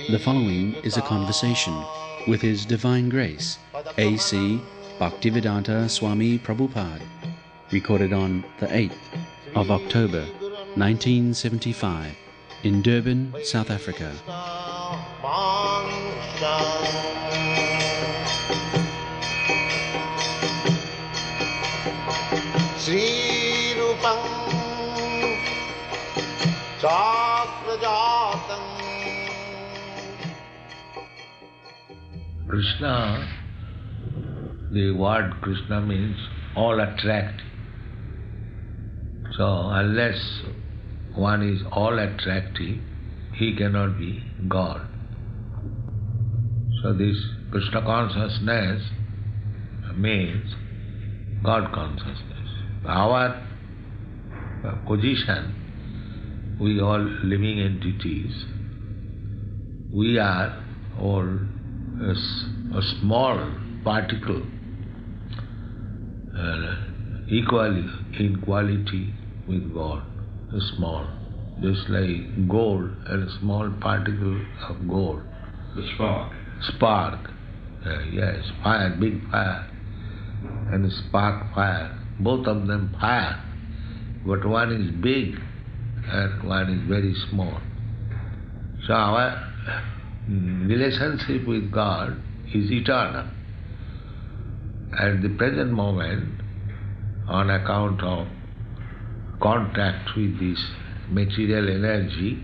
The following is a conversation with His Divine Grace, A.C. Bhaktivedanta Swami Prabhupada, recorded on the 8th of October 1975 in Durban, South Africa. Krishna, the word Krishna means all attractive. So unless one is all attractive, he cannot be God. So this Krishna consciousness means God consciousness. Our position, we all living entities, we are all a small particle, equally in quality with God, small, just like gold and a small particle of gold. The spark. Spark, yes, fire, big fire, and a spark fire, both of them fire, but one is big and one is very small. So our relationship with God is eternal. At the present moment, on account of contact with this material energy,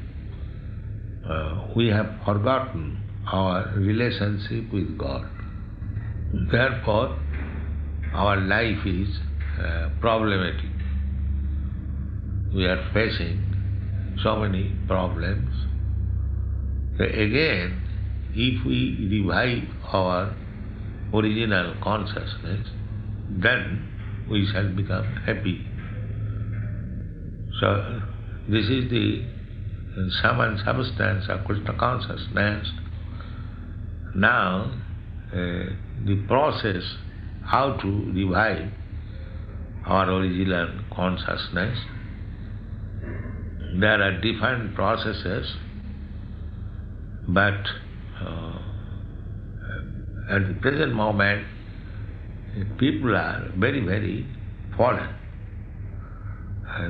we have forgotten our relationship with God. Therefore, our life is problematic. We are facing so many problems. So again, if we revive our original consciousness, then we shall become happy. So this is the sum and substance of Krishna consciousness. Now, the process how to revive our original consciousness, there are different processes, but at the present moment, people are very, very fallen.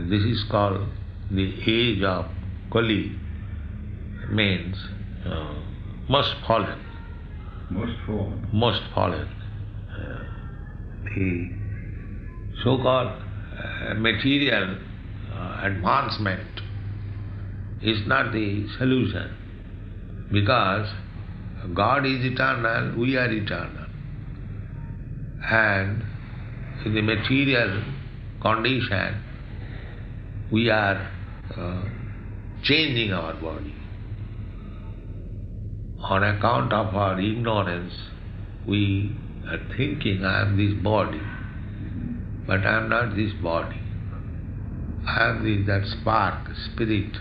This is called the age of Kali, means most fallen. Most fallen. Most fallen. The so-called material advancement is not the solution, because God is eternal, we are eternal. And in the material condition, we are changing our body. On account of our ignorance, we are thinking, I am this body, but I am not this body. I am that spark, spirit,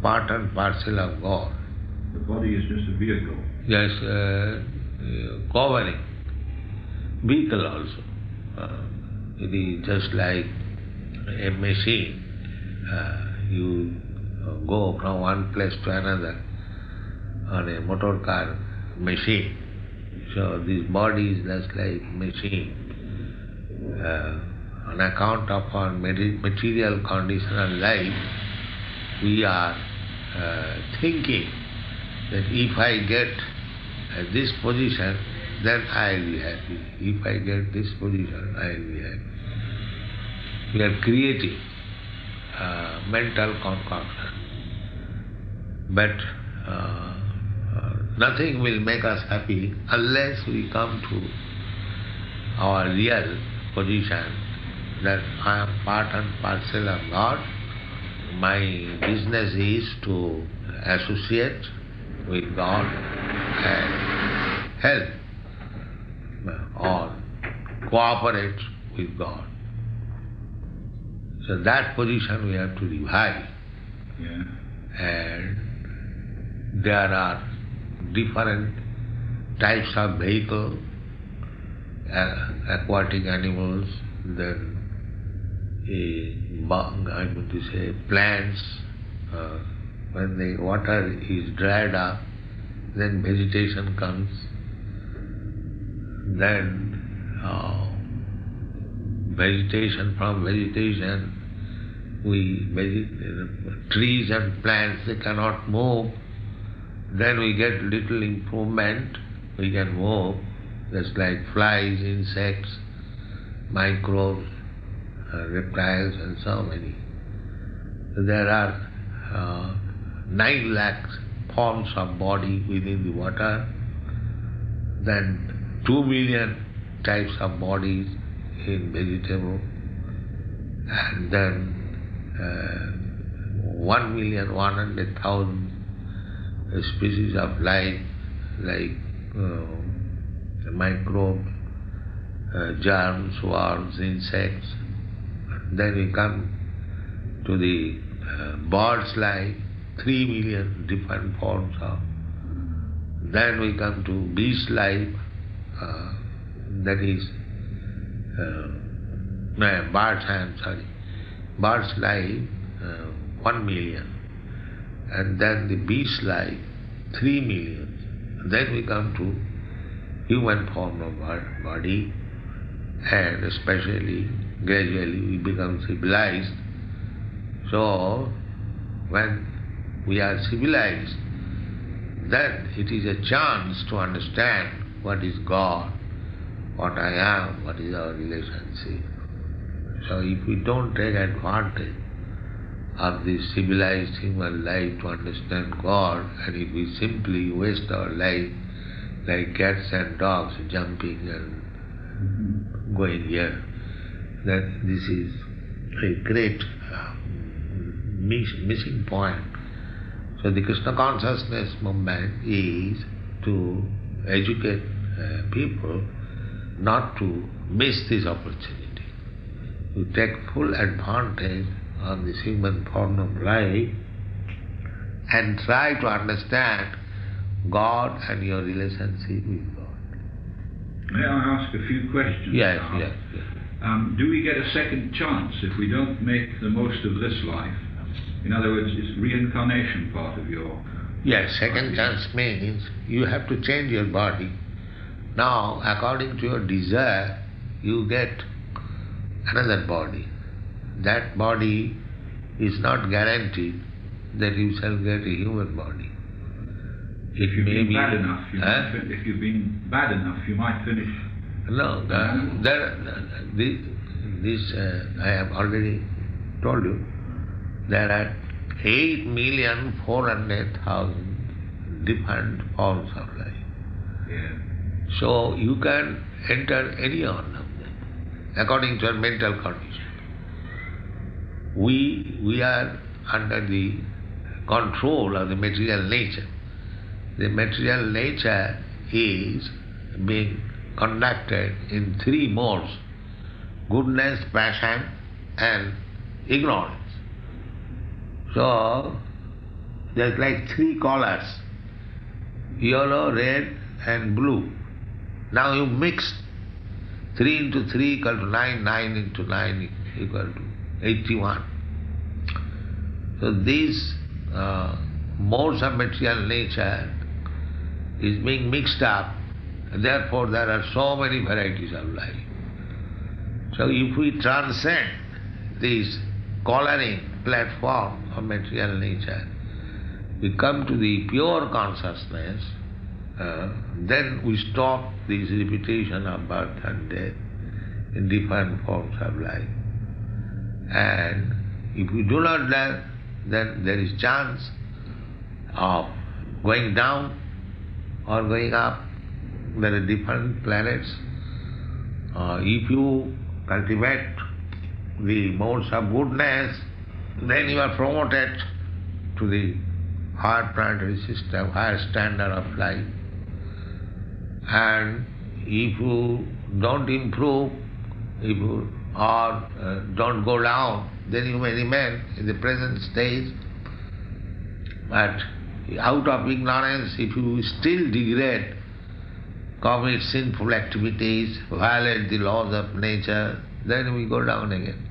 part and parcel of God. The body is just a vehicle. Yes, covering, vehicle also. It is just like a machine. You go from one place to another on a motor car machine. So this body is just like machine. On account of our material condition and life, we are thinking that if I get this position, then I will be happy. If I get this position, I will be happy. We are creating mental concoction. But nothing will make us happy unless we come to our real position that I am part and parcel of God. My business is to associate with God and help or cooperate with God. So that position we have to revive. Yeah. And there are different types of vehicles, aquatic animals, then I'm going to say plants. When the water is dried up, then vegetation comes. Then from vegetation, trees and plants, they cannot move. Then we get little improvement, we can move, just like flies, insects, microbes, reptiles and so many. There are 9 lakh forms of body within the water, then 2 million types of bodies in vegetable, and then 1,100,000 species of life like microbes, germs, worms, insects. Then we come to the birds' life, 3 million different forms of. Then we come to beast life, that is birds' life, 1 million. And then the beast life, 3 million. Then we come to human form of body, and especially gradually we become civilized. So when we are civilized, then it is a chance to understand what is God, what I am, what is our relationship. So if we don't take advantage of this civilized human life to understand God, and if we simply waste our life like cats and dogs jumping and going here, then this is a great missing point. So the Krishna consciousness movement is to educate people not to miss this opportunity, to take full advantage of this human form of life and try to understand God and your relationship with God. May I ask a few questions? Yes, now? yes. Do we get a second chance if we don't make the most of this life? In other words, is reincarnation part of your... Yes, second chance means you have to change your body. Now, according to your desire, you get another body. That body is not guaranteed that you shall get a human body. If you've been bad enough, if you've been bad enough, you might finish. No, this I have already told you. There are 8,400,000 different forms of life. Yeah. So you can enter any one of them according to your mental condition. We are under the control of the material nature. The material nature is being conducted in 3 modes: goodness, passion and ignorance. So there's like 3 colors: yellow, red and blue. Now you mix 3 into 3 equal to 9, 9 into 9 equal to 81. So these modes of material nature is being mixed up, therefore there are so many varieties of life. So if we transcend this coloring platform of material nature, we come to the pure consciousness, then we stop this repetition of birth and death in different forms of life. And if we do not that, then there is chance of going down or going up. There are different planets. If you cultivate the modes of goodness, then you are promoted to the higher planetary system, higher standard of life. And if you don't improve, if you don't go down, then you may remain in the present stage. But out of ignorance, if you still degrade, commit sinful activities, violate the laws of nature, then we go down again.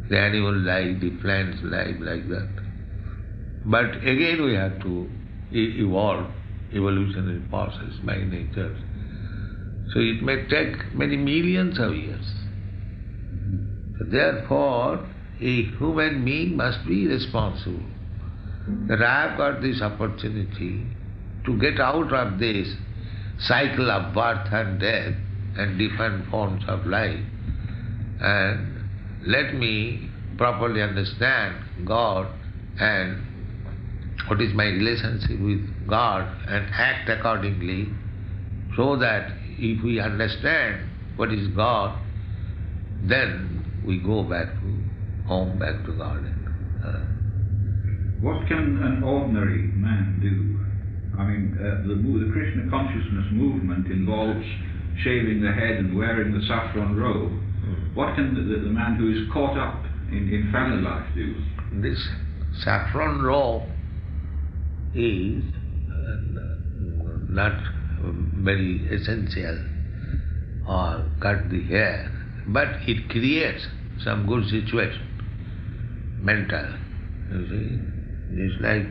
The animal life, the plants life, like that. But again we have to evolve, evolutionary process by nature. So it may take many millions of years. So therefore, a human being must be responsible. That I have got this opportunity to get out of this cycle of birth and death and different forms of life, and let me properly understand God and what is my relationship with God and act accordingly, so that if we understand what is God, then we go back to home, back to God. What can an ordinary man do? I mean, the Krishna consciousness movement involves shaving the head and wearing the saffron robe. What can the man who is caught up in family life do? This saffron robe is not very essential, or cut the hair, but it creates some good situation, mental. You see, it's like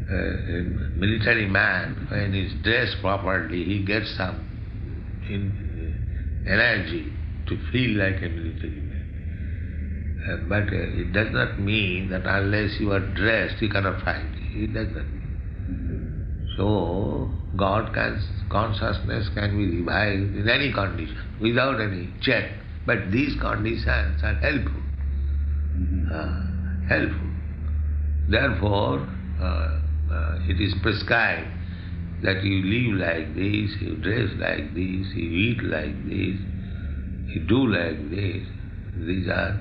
a military man, when he's dressed properly, he gets some energy to feel like a military man. But it does not mean that unless you are dressed, you cannot fight. It does not mean. So, consciousness can be revived in any condition, without any check. But these conditions are helpful. Helpful. Therefore, it is prescribed that you live like this, you dress like this, you eat like this, you do like this. These are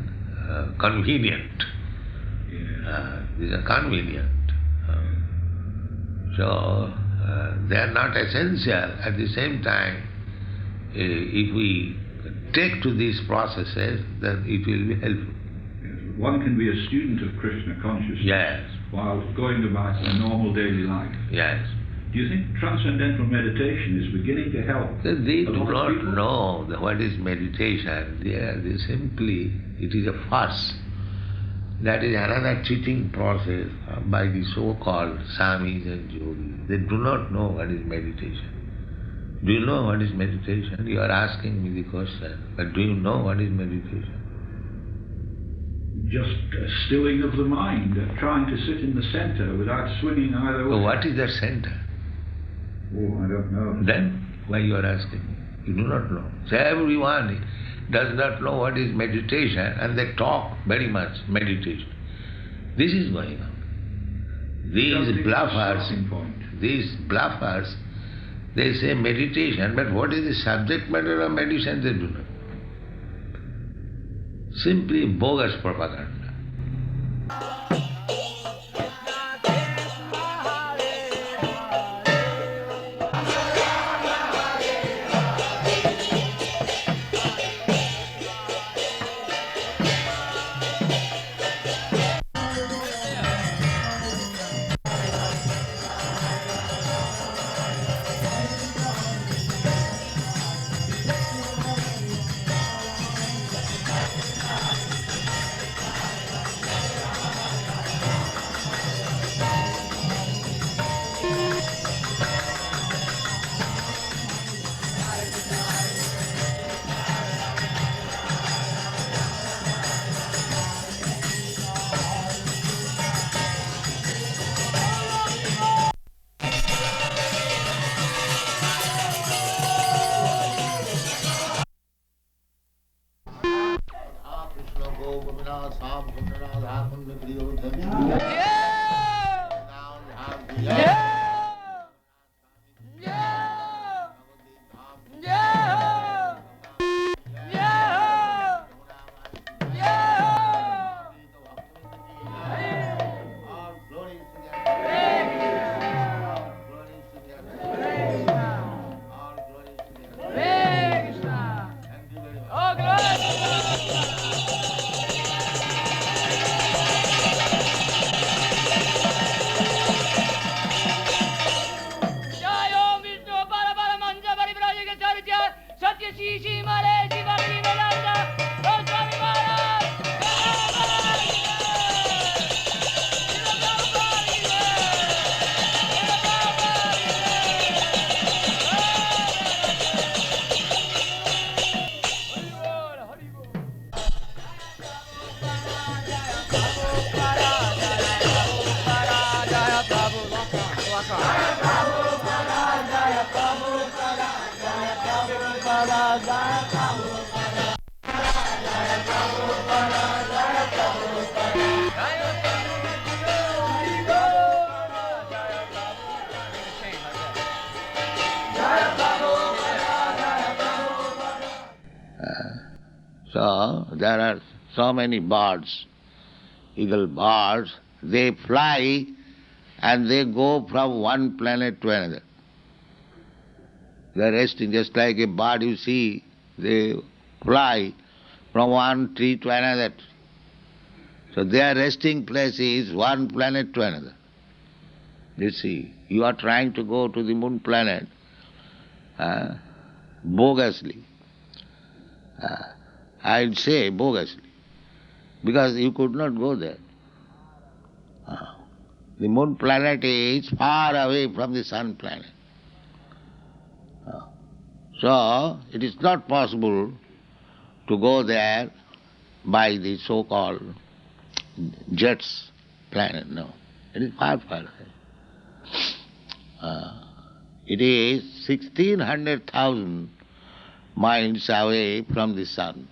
convenient. These are convenient. So, they are not essential. At the same time, if we take to these processes, then it will be helpful. One can be a student of Krishna consciousness, Yes. while going about a normal daily life. Yes. Do you think transcendental meditation is beginning to help? They do a lot of not people? know what is meditation. They simply, it is a farce. That is another teaching process by the so-called Swamis and Yogis. They do not know what is meditation. Do you know what is meditation? You are asking me the question, but do you know what is meditation? Just a stilling of the mind, trying to sit in the center without swinging either way. So what is the center? Oh, I don't know. Then why you are asking me? You do not know. So everyone does not know what is meditation, and they talk very much meditation. This is going on. These bluffers, they say meditation, but what is the subject matter of meditation, they do not know. Simply bogus propaganda. there are so many birds, eagle birds, they fly and they go from one planet to another. They are resting just like a bird you see, they fly from one tree to another. So their resting place is one planet to another. You see, you are trying to go to the moon planet bogusly. I'd say bogusly, because you could not go there. The moon planet is far away from the sun planet. So it is not possible to go there by the so-called jets planet, no. It is far, far away. It is 1600,000 miles away from the sun.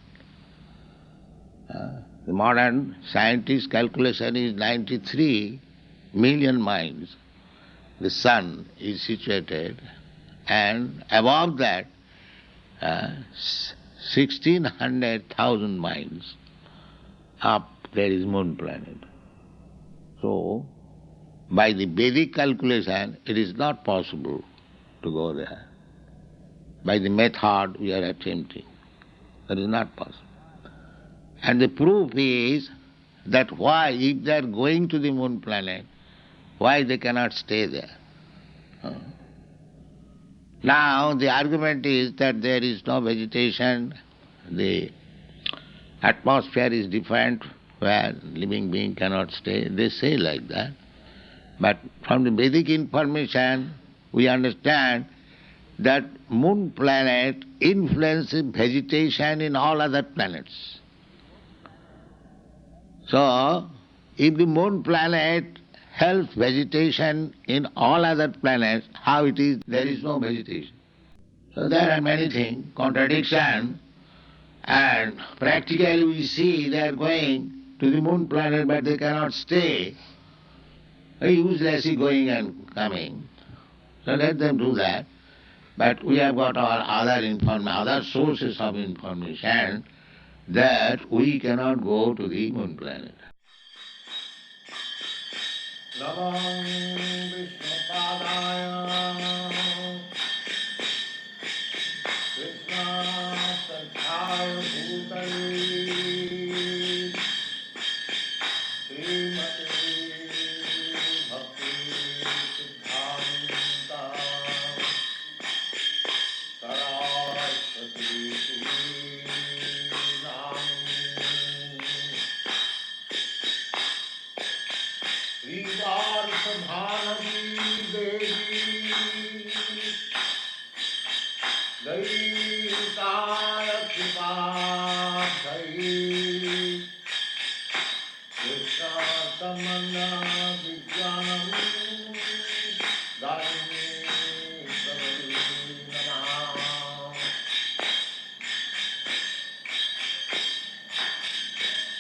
The modern scientist calculation is 93 million miles. The sun is situated, and above that 1600,000 miles up there is moon planet. So, by the Vedic calculation, it is not possible to go there. By the method we are attempting, that is not possible. And the proof is that why, if they are going to the moon planet, why they cannot stay there? Now the argument is that there is no vegetation, the atmosphere is different, where living being cannot stay. They say like that. But from the Vedic information, we understand that moon planet influences vegetation in all other planets. So, if the moon planet helps vegetation in all other planets, how it is there is no vegetation? So there are many things, contradiction, and practically we see they are going to the moon planet but they cannot stay. Uselessly going and coming. So let them do that. But we have got our other sources of information that we cannot go to the moon planet. Namam Vishnupadaya Krishna Sakhaya Bhutale Srimati Bhakti Siddhanta Saraswati Bhanavi Devi Daitaya Kripadai Krishna Samana Vijnanam Daini Savarina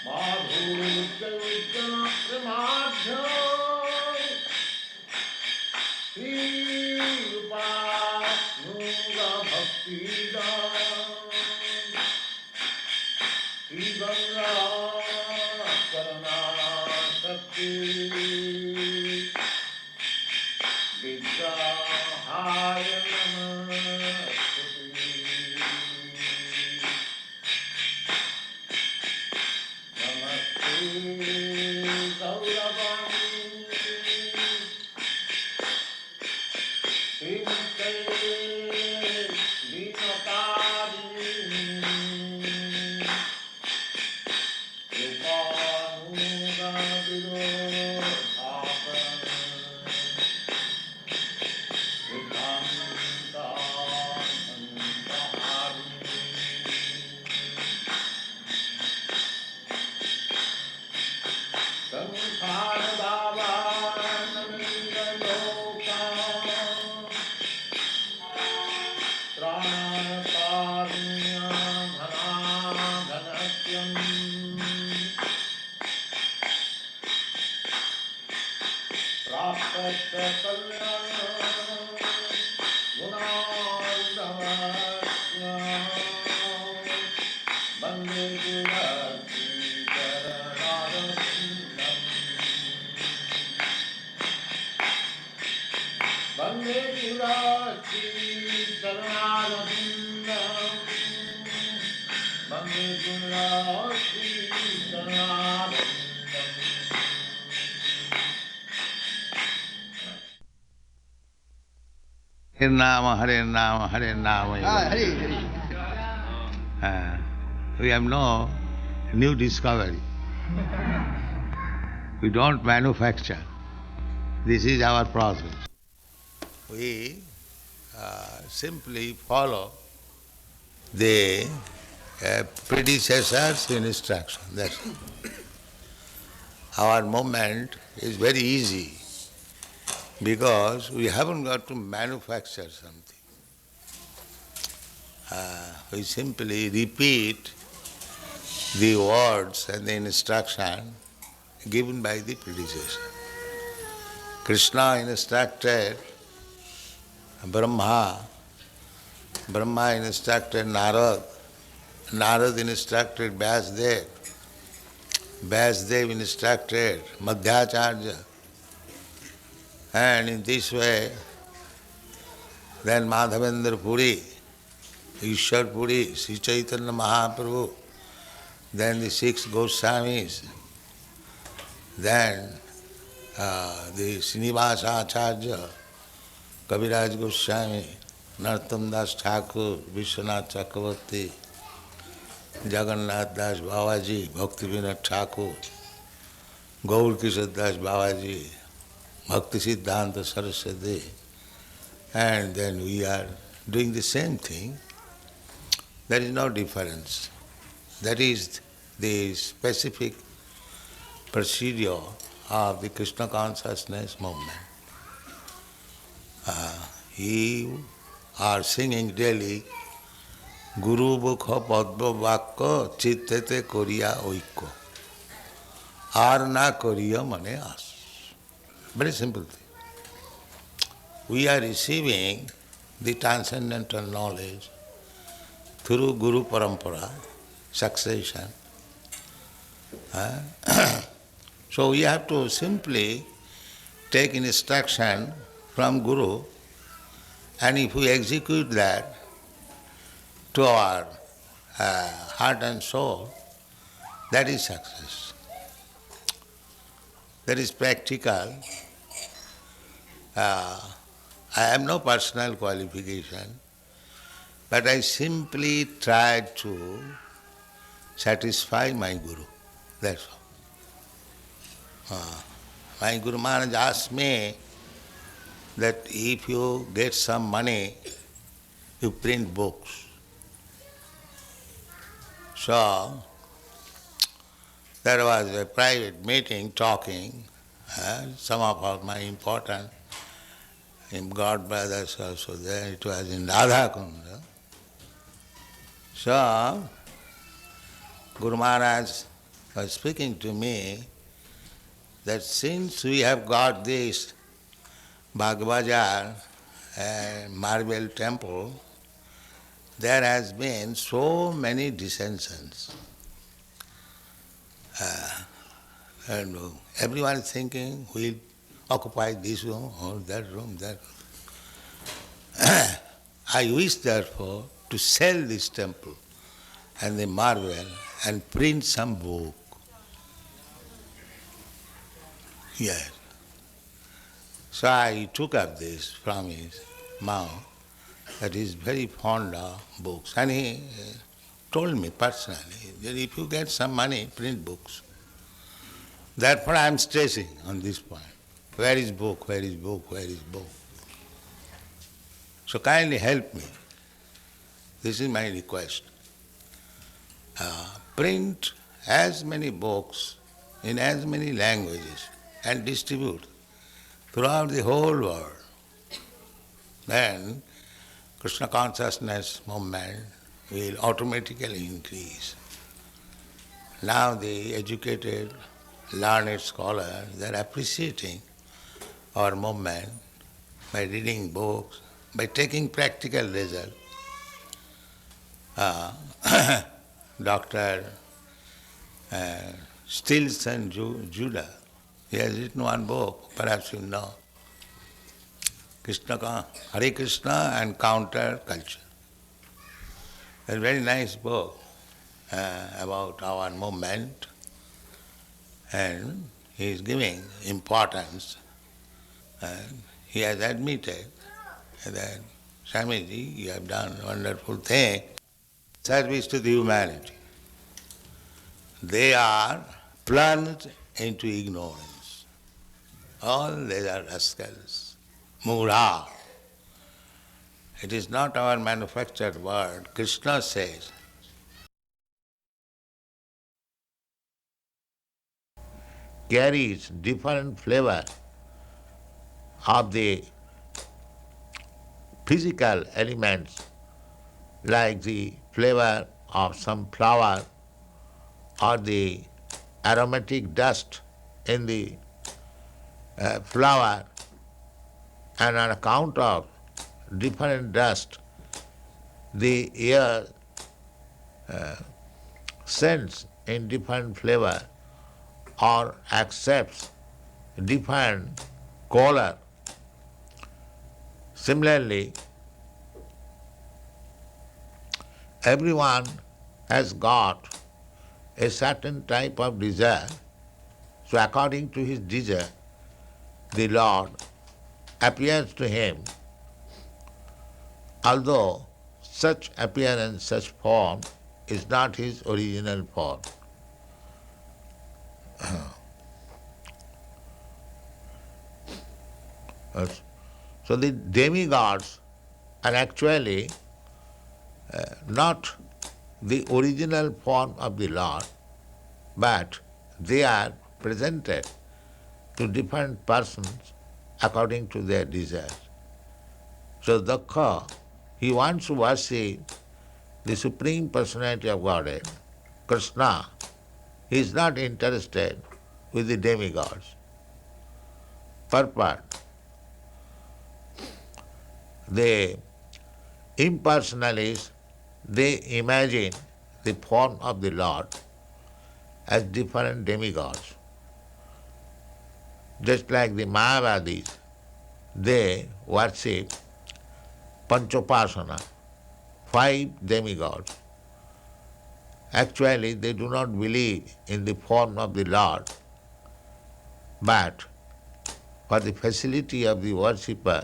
Madhurya Vijnana Pramadha Bande Hare Nama, Hare Nama. We have no new discovery. We don't manufacture. This is our process. We simply follow the predecessor's instruction. That's it. Our movement is very easy because we haven't got to manufacture something. We simply repeat the words and the instruction given by the predecessor. Krishna instructed Brahma, Brahma instructed Narad, Narad instructed Vyasdev, Vyasdev instructed Madhyacharya, and in this way then Madhavendra Puri, Ishwar Puri, Sri Chaitanya Mahaprabhu, then the 6 Goswamis, then the Srinivasa Acharya, Kaviraj Goswami, Narottam Das Thakur, Vishwanath Chakravarti, Jagannath Das Babaji, Bhakti Vinod Thakur, Gaur Kishore Das Babaji, Bhakti Siddhanta Saraswati, and then we are doing the same thing. There is no difference. That is the specific procedure of the Krishna consciousness movement. You are singing daily Guru Bukha Padma Vakka Chittete Koriya Oikko. Ar na Koriya Mane As. Very simple thing. We are receiving the transcendental knowledge through Guru Parampara, succession. So we have to simply take instruction from Guru, and if we execute that to our heart and soul, that is success. That is practical. I have no personal qualification, but I simply try to satisfy my Guru. That's all. My Guru Maharaj asked me that if you get some money, you print books. So, there was a private meeting talking, some of my important God brothers also there, it was in Radha Kunda. So, Guru Maharaj was speaking to me that since we have got this Bhagavajar marble temple, there has been so many dissensions. And everyone is thinking, we'll occupy this room or that room, that room. I wish therefore to sell this temple and the marble and print some book. Yes. So I took up this from his mouth, that he is very fond of books. And he told me personally that if you get some money, print books. Therefore I am stressing on this point. Where is book? Where is book? Where is book? So kindly help me. This is my request. Print as many books in as many languages and distribute throughout the whole world. Then Krishna consciousness movement will automatically increase. Now the educated, learned scholars, they are appreciating our movement by reading books, by taking practical result. Dr. Stilson Judah, he has written one book, perhaps you know, Hare Krishna and Counter Culture. A very nice book. about our movement, and he is giving importance. And he has admitted that, Swamiji, you have done a wonderful thing, service to the humanity. They are plunged into ignorance. All they are rascals. Mura. It is not our manufactured word. Krishna says, carries different flavor of the physical elements, like the flavor of some flower or the aromatic dust in the flower, and on account of different dust, the air scents in different flavor or accepts different color. Similarly, everyone has got a certain type of desire. So according to his desire, the Lord appears to him, although such appearance, such form is not his original form. So the demigods are actually not the original form of the Lord, but they are presented to different persons according to their desires. So Dakha, he wants to worship the Supreme Personality of Godhead, Krishna. He is not interested with the demigods. Purport. The impersonalists, they imagine the form of the Lord as different demigods. Just like the Mayavadis, they worship Panchopasana, 5 demigods. Actually, they do not believe in the form of the Lord, but for the facility of the worshipper,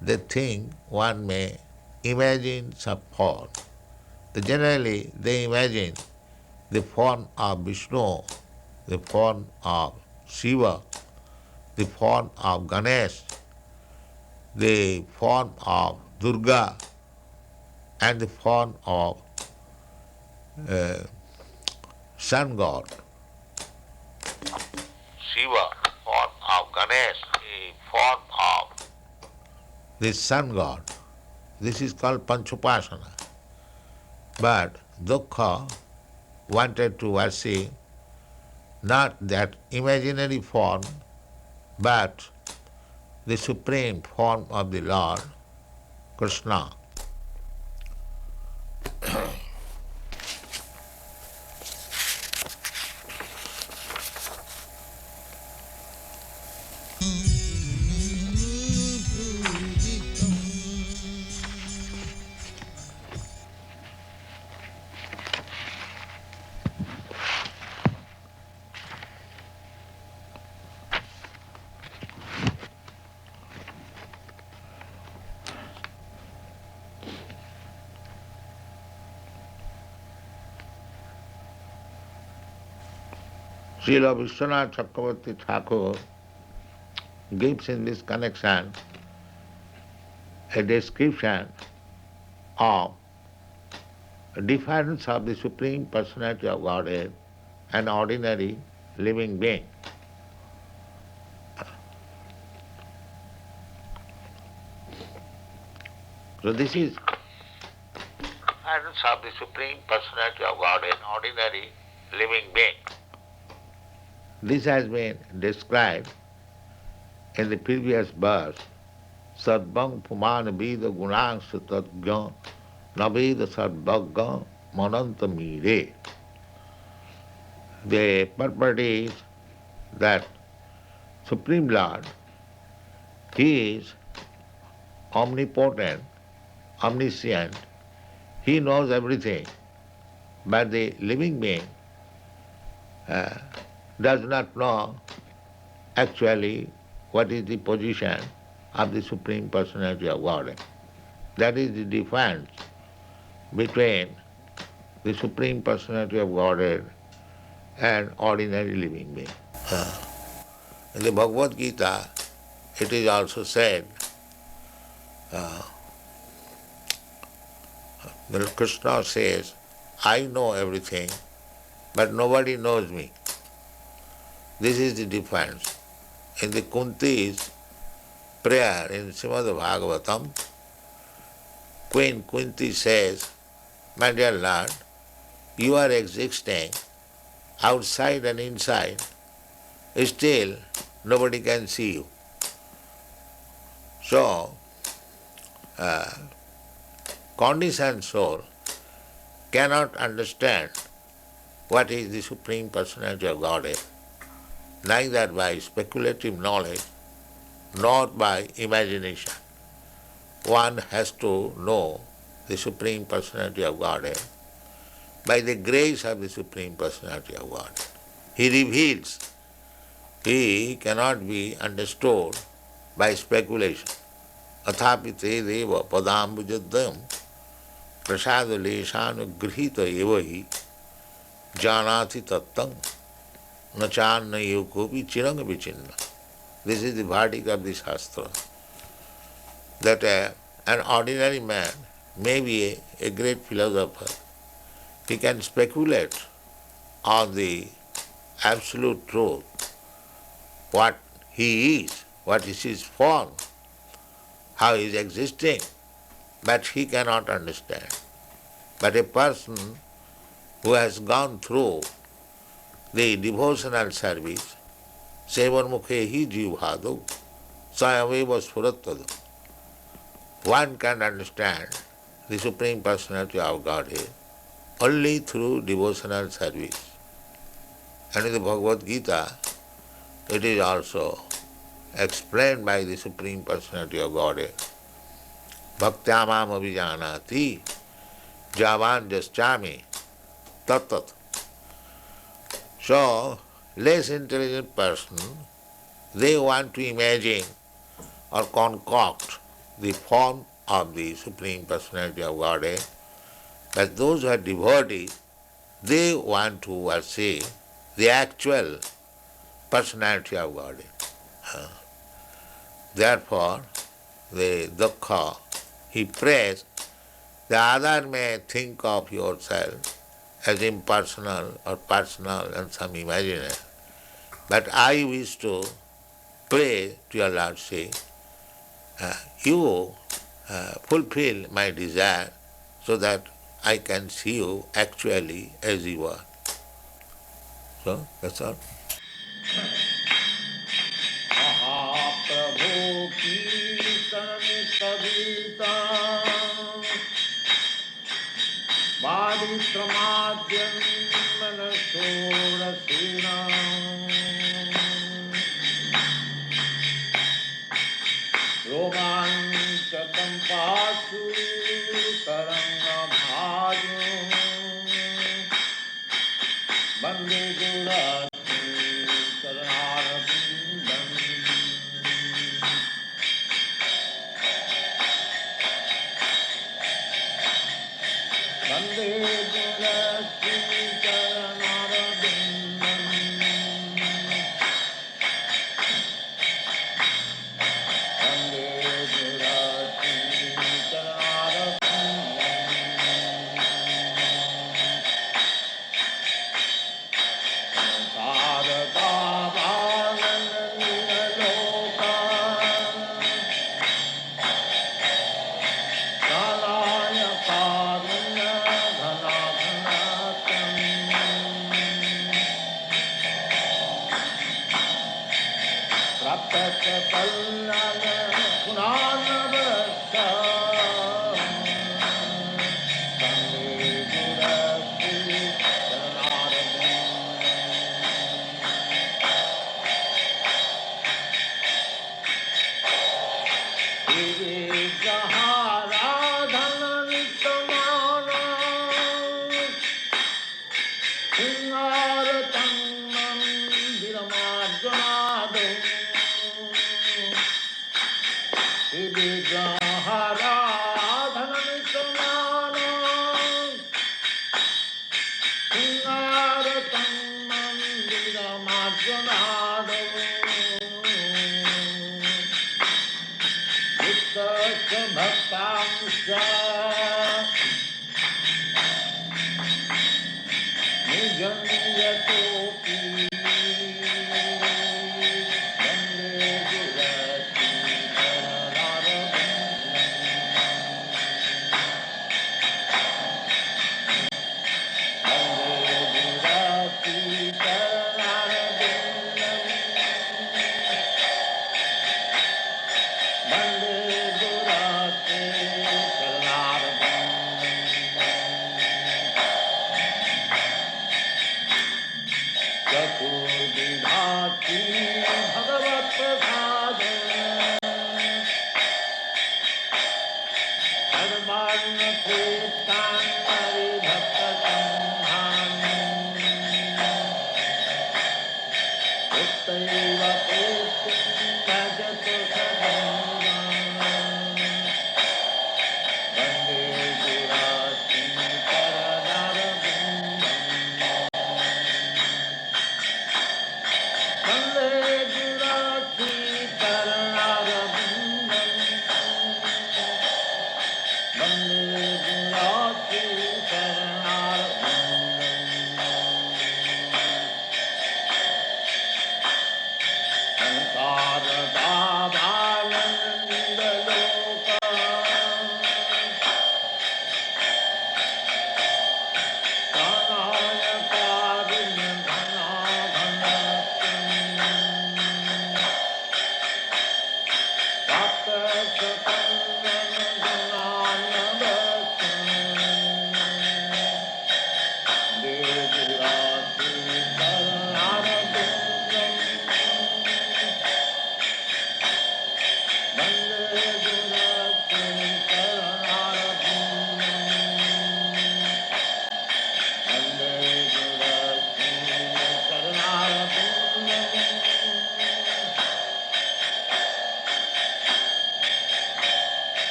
they think one may imagine some form. Generally, they imagine the form of Vishnu, the form of Shiva, the form of Ganesh, the form of Durga, and the form of sun god. Shiva, form of Ganesh, the form of the sun god. This is called Panchopasana. But Dukkha wanted to worship not that imaginary form, but the supreme form of the Lord, Krishna. Srila Vishwanath Chakravarti Thakur gives in this connection a description of a difference of the Supreme Personality of Godhead and ordinary living being. So this is difference of the Supreme Personality of Godhead and ordinary living being. This has been described in the previous verse, Sadbang Puman Vida Gunang Satadgya Naveda Sadbhagga Mananta Mire. The purport is that Supreme Lord, He is omnipotent, omniscient, He knows everything, But the living being uh, does not know actually what is the position of the Supreme Personality of Godhead. That is the difference between the Supreme Personality of Godhead and ordinary living being. In the Bhagavad Gita, it is also said that Krishna says, I know everything, but nobody knows me. This is the difference. In the Kunti's prayer in Srimad Bhagavatam, Queen Kunti says, my dear Lord, you are existing outside and inside, still nobody can see you. So, conditioned soul cannot understand what is the Supreme Personality of Godhead, neither by speculative knowledge nor by imagination. One has to know the Supreme Personality of Godhead by the grace of the Supreme Personality of Godhead. He reveals. He cannot be understood by speculation. Athapite deva padambujaddam prasadaleshanugrhita evahi janati tattam nachanna yokopi chiranga vichinna. This is the verdict of the Shastra. That an ordinary man may be a great philosopher. He can speculate on the absolute truth, what he is, what is his form, how he is existing, but he cannot understand. But a person who has gone through the devotional service, Sevarmukhe hi jivhadu, sayameva sfurattadu. One can understand the Supreme Personality of Godhead only through devotional service. And in the Bhagavad Gita, it is also explained by the Supreme Personality of Godhead. Bhaktyamam abhijanati javan jaschami tattat. So, less intelligent person, they want to imagine or concoct the form of the Supreme Personality of Godhead, but those who are devotees, they want to worship the actual personality of Godhead. Therefore, the dukkha, he prays, the other may think of yourself as impersonal or personal and some imaginary, but I wish to pray to your Lord, say, you fulfill my desire so that I can see you actually as you are. So, that's all. महाप्रभु कीर्तन कविता वादित्रमाद्यं मनसोरसिना रोमाञ्चकं पाशु तरङ्गभाजो वन्दे गुरात्मे चरणारविन्दम् वन्दे गुरात्मे चरणारविन्दम् वन्दे गुरात्मे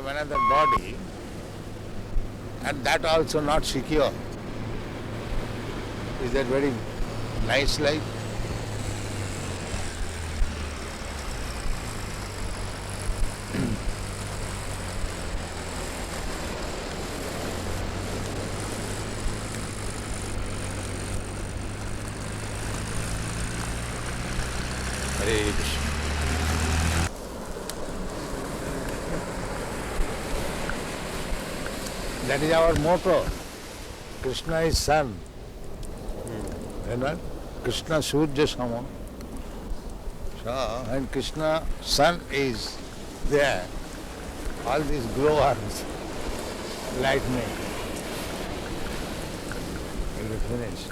Another body, and that also not secure. Is that very nice life? Hare Krishna. That is our motto. Krishna is sun. You know? Krishna Surya Sama. So, when Krishna sun is there, all these glow arms, lightning, will be finished.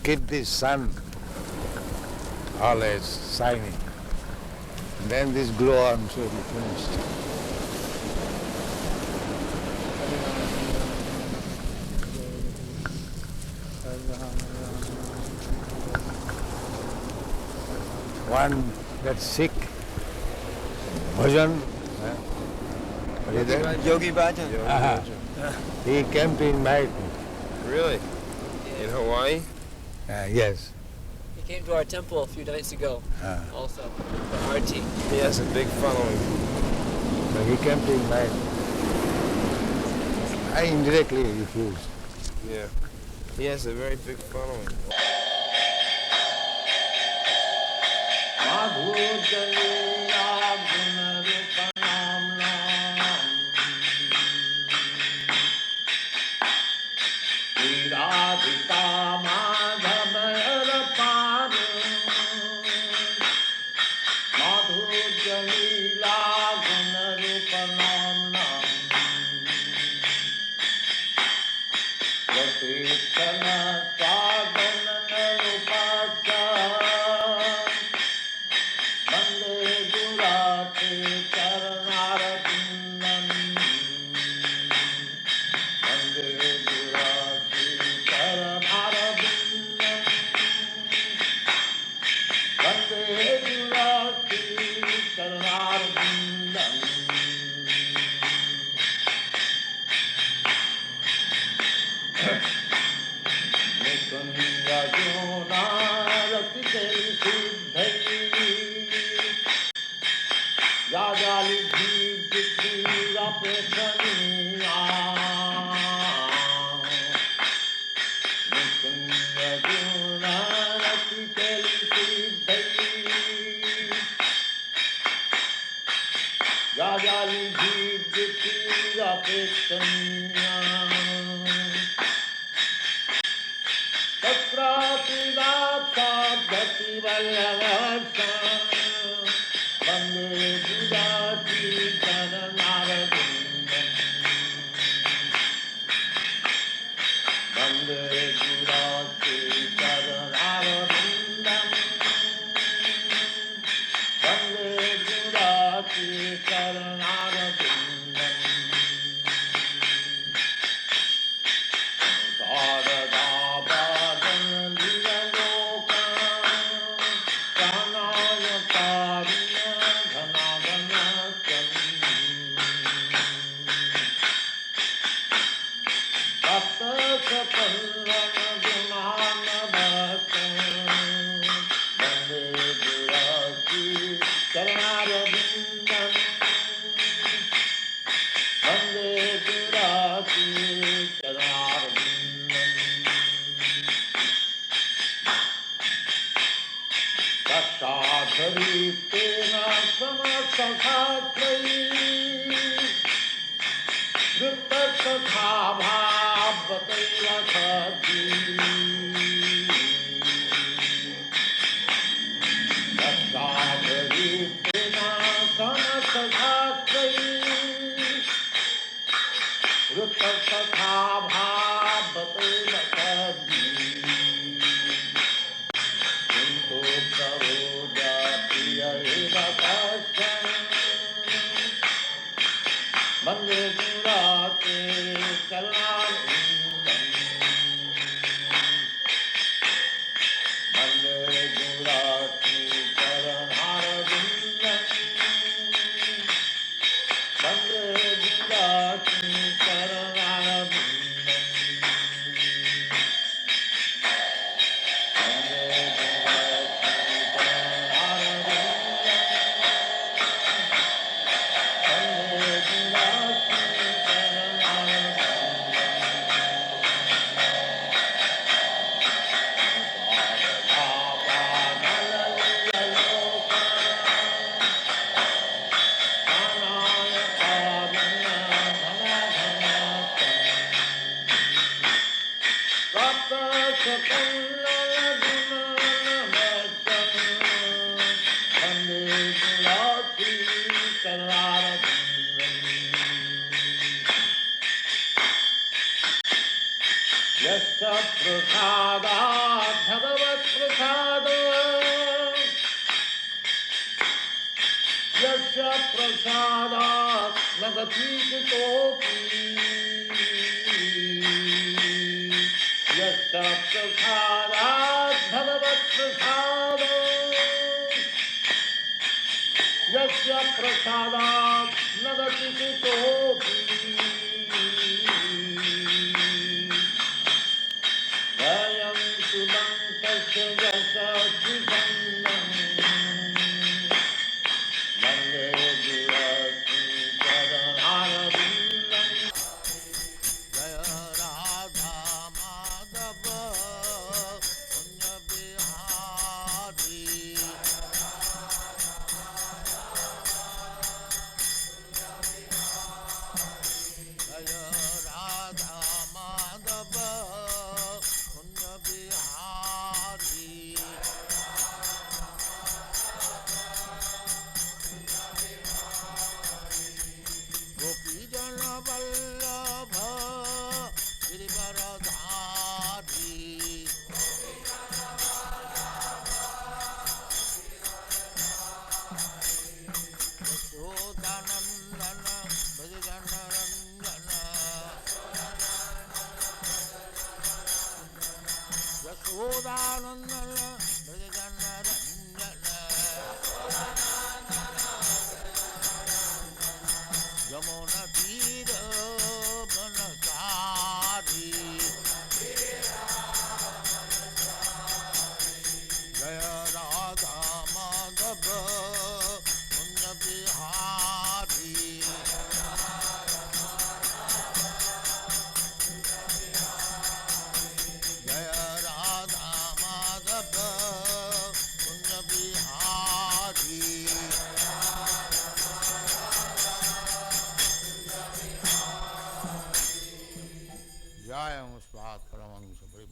Keep this sun always shining. Then these glow arms will be finished. One that's sick, bhajan, what is that? Yogi Bhajan. He came to invite me. Really? In Hawaii? Yes. He came to our temple a few nights ago, also, for Arti. He has a big following. So he came to invite me. I indirectly refused. Yeah. He has a very big following.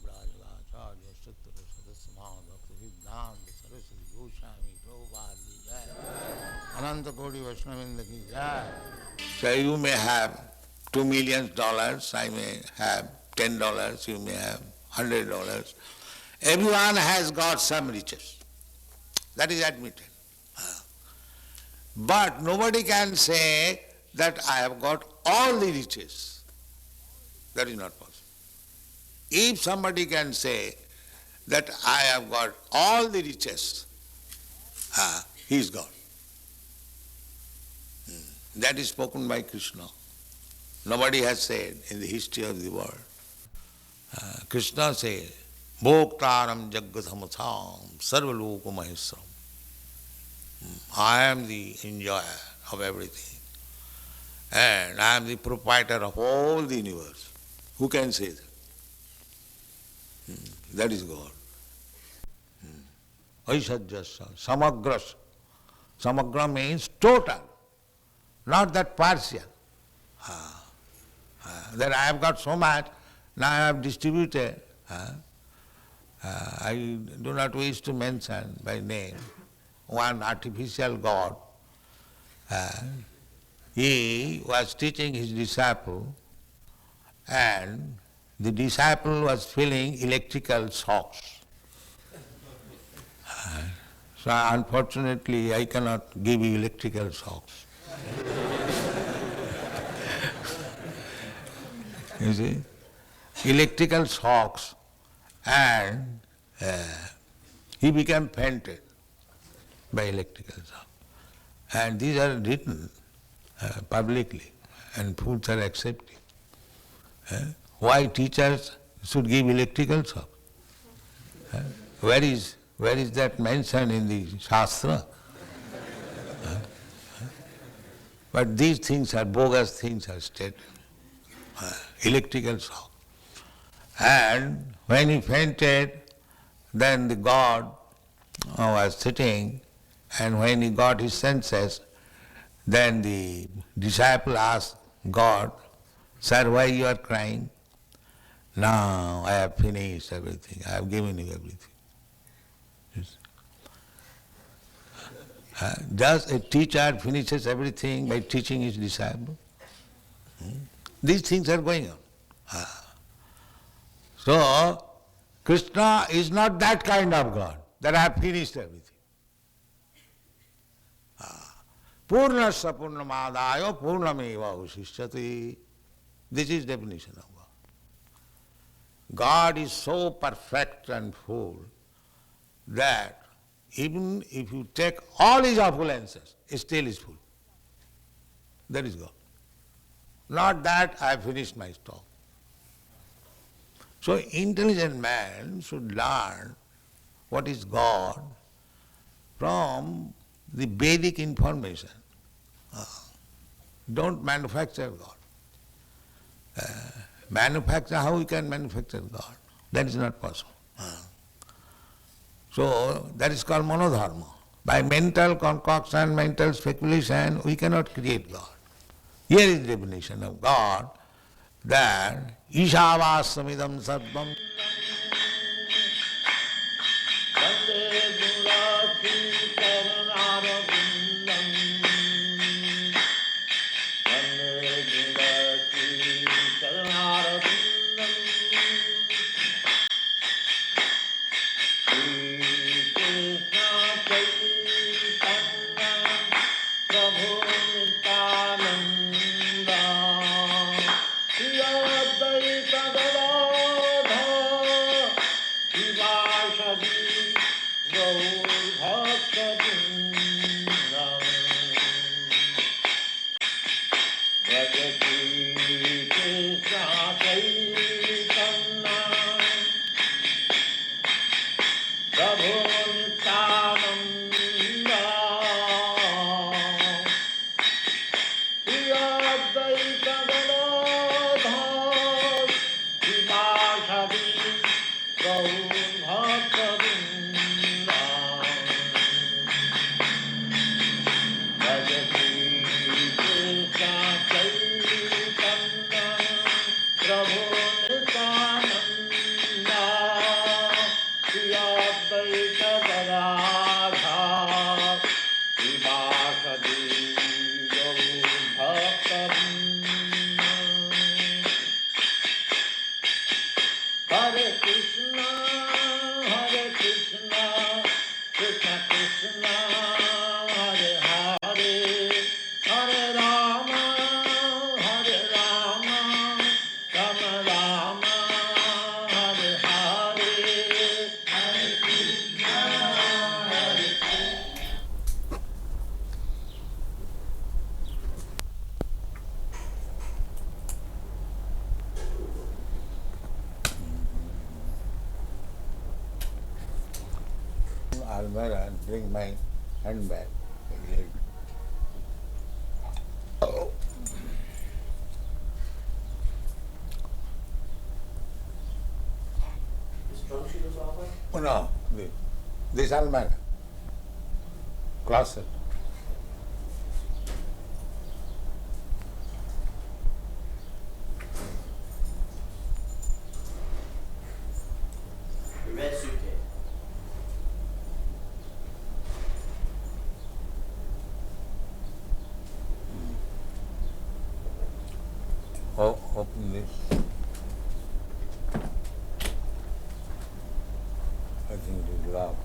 Brajavacharya Sutra Sadasana Bhakti Siddhanta Saraswati Goswami Prabhupada ki jai. Ananta Koti Vaishnavinda ki jai. So you may have $2 million, I may have $10, you may have $100. Everyone has got some riches. That is admitted. But nobody can say that I have got all the riches. That is not possible. If somebody can say that I have got all the riches, he is God. That is spoken by Krishna. Nobody has said in the history of the world. Krishna says, Bhoktaram Jaggathamasam Sarvaloka Maheswaram. I am the enjoyer of everything. And I am the proprietor of all the universe. Who can say that? That is God. Aishajyasya, samagras. Samagra means total, not that partial. That I have got so much, now I have distributed. I do not wish to mention by name one artificial God. He was teaching his disciple, and the disciple was feeling electrical shocks. So unfortunately I cannot give you electrical shocks. You see? Electrical shocks, and he became fainted by electrical shock. And these are written publicly, and fools are accepted. Why teachers should give electrical shock? Where is that mentioned in the Shastra? But these things are bogus things are stated. Electrical shock. And when he fainted, then the God was sitting, and when he got his senses, then the disciple asked God, Sir, why you are crying? Now I have finished everything, I have given you everything. Just a teacher finishes everything by teaching his disciple. These things are going on. So, Krishna is not that kind of God, that I have finished everything. Purnasya purnamadayo purnameva usishyati. This is definition of God. God is so perfect and full that even if you take all his opulences, it still is full. That is God. Not that I have finished my stock. So intelligent man should learn what is God from the Vedic information. Don't manufacture God. Manufacture, how we can manufacture God? That is not possible. So that is called monodharma. By mental concoction, mental speculation, we cannot create God. Here is the definition of God, that Ishavassamidam sarvam. Maharaj, bring my handbag. Oh. Oh, no, this almanac, closet. The red suitcase. Oh, open this. I think it is loud.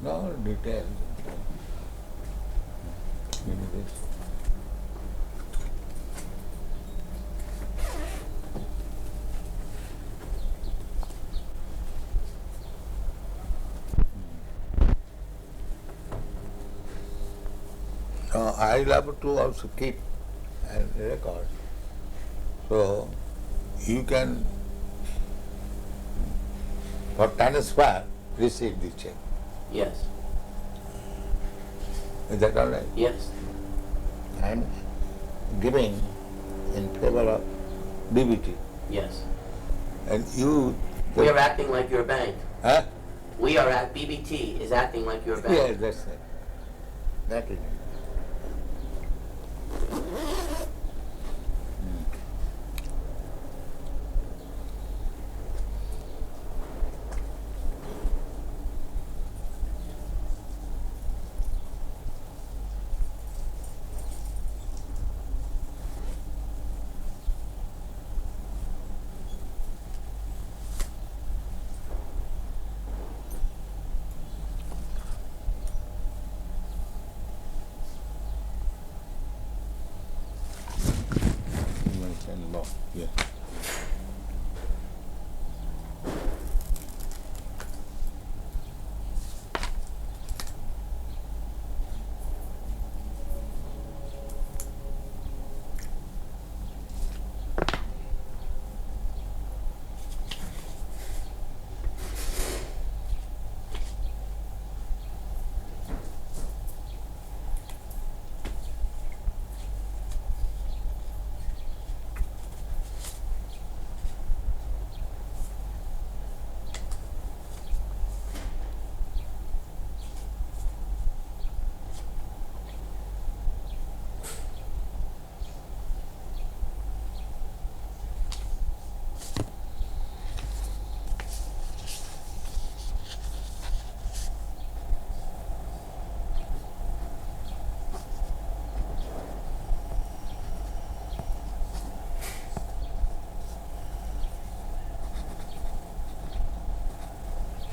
No details. Maybe this. I love to also keep and record. So you can, for transfer, receive the check. Yes. Is that all right? Yes. I am giving in favor of DBT. Yes. And you... We are acting like your bank. Huh? We are at BBT is acting like your bank. Yes, that's it. That is it. Yeah.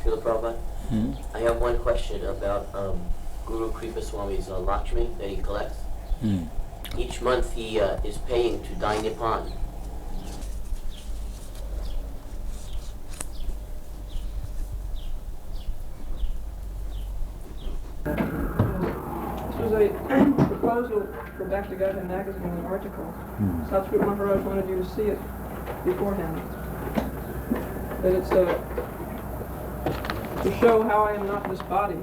Srila Prabhupada, I have one question about Guru Kripa Swami's Lakshmi that he collects. Each month he is paying to Dai Nippon. This was a proposal for Bhakti-Gita magazine, an article. Satguru Maharaj wanted you to see it beforehand. That it's to show how I am not this body.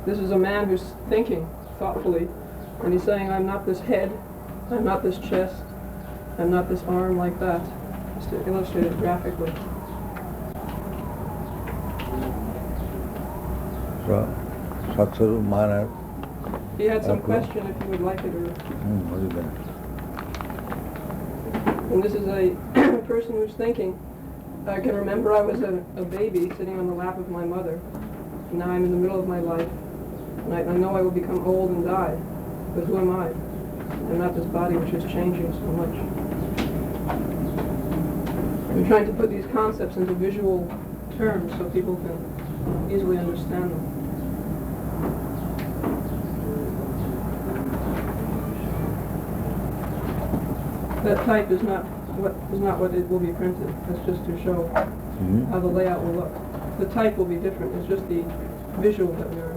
This is a man who's thinking thoughtfully, and he's saying, I'm not this head, I'm not this chest, I'm not this arm like that. Just to illustrate it graphically. So, Satguru Maharaj. He had some question if you would like it or... What is that? And this is a person who's thinking, I can remember I was a baby sitting on the lap of my mother. And now I'm in the middle of my life. And I know I will become old and die. But who am I? I'm not this body which is changing so much. I'm trying to put these concepts into visual terms so people can easily understand them. That type is not what it will be printed. That's just to show how the layout will look. The type will be different. It's just the visual that we're...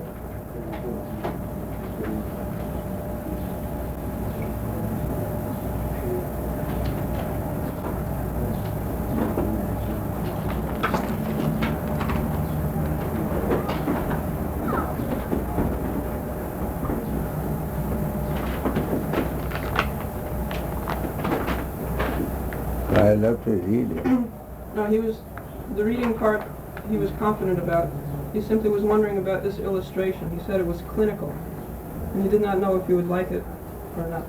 I love to read it. No, the reading part he was confident about. He simply was wondering about this illustration. He said it was clinical, and he did not know if he would like it or not.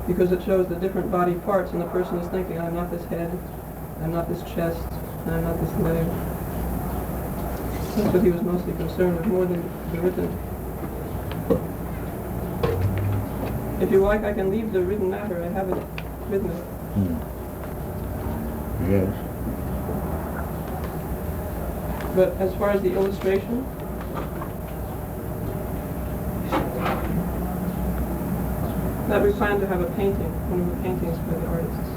Because it shows the different body parts, and the person is thinking, I'm not this head, I'm not this chest, and I'm not this leg. That's what he was mostly concerned with, more than the written. If you like, I can leave the written matter. I have it with me. Yes. But as far as the illustration, that we plan to have a painting, one of the paintings by the artists.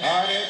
Hare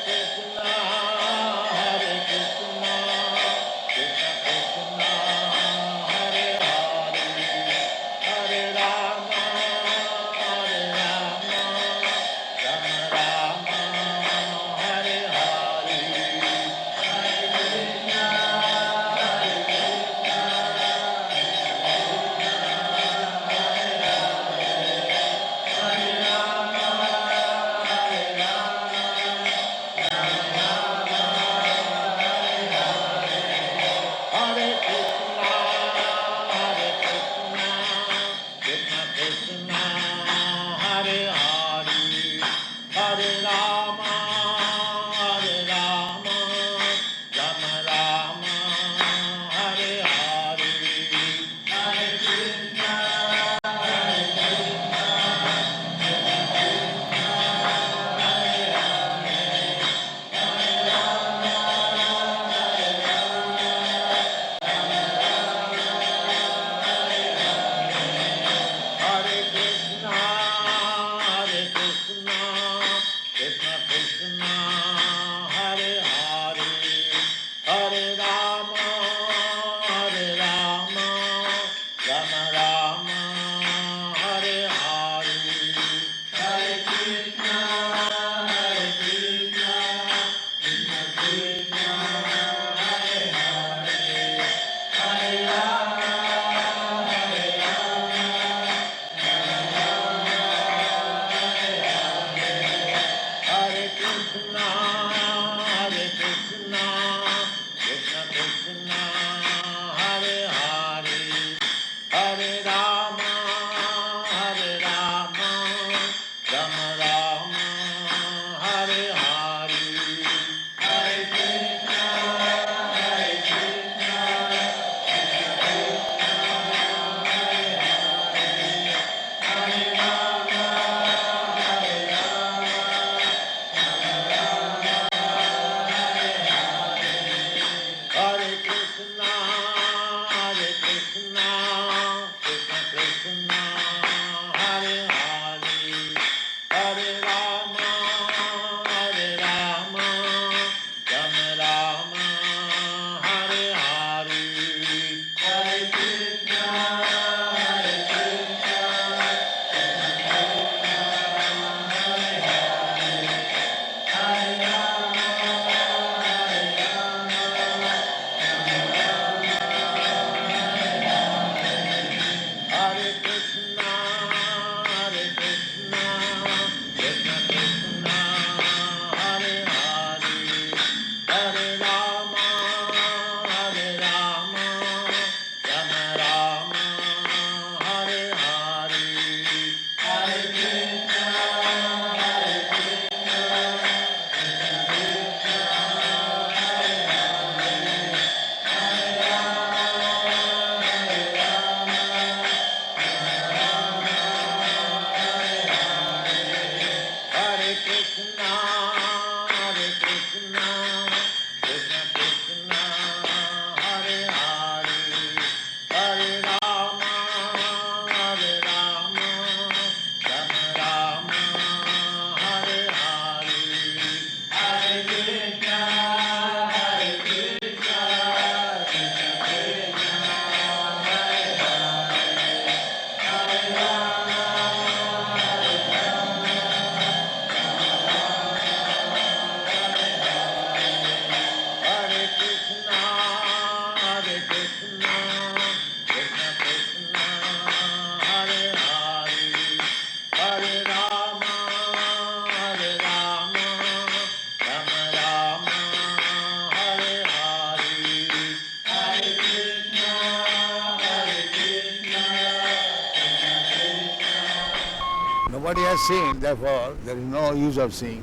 nobody has seen, therefore there is no use of seeing.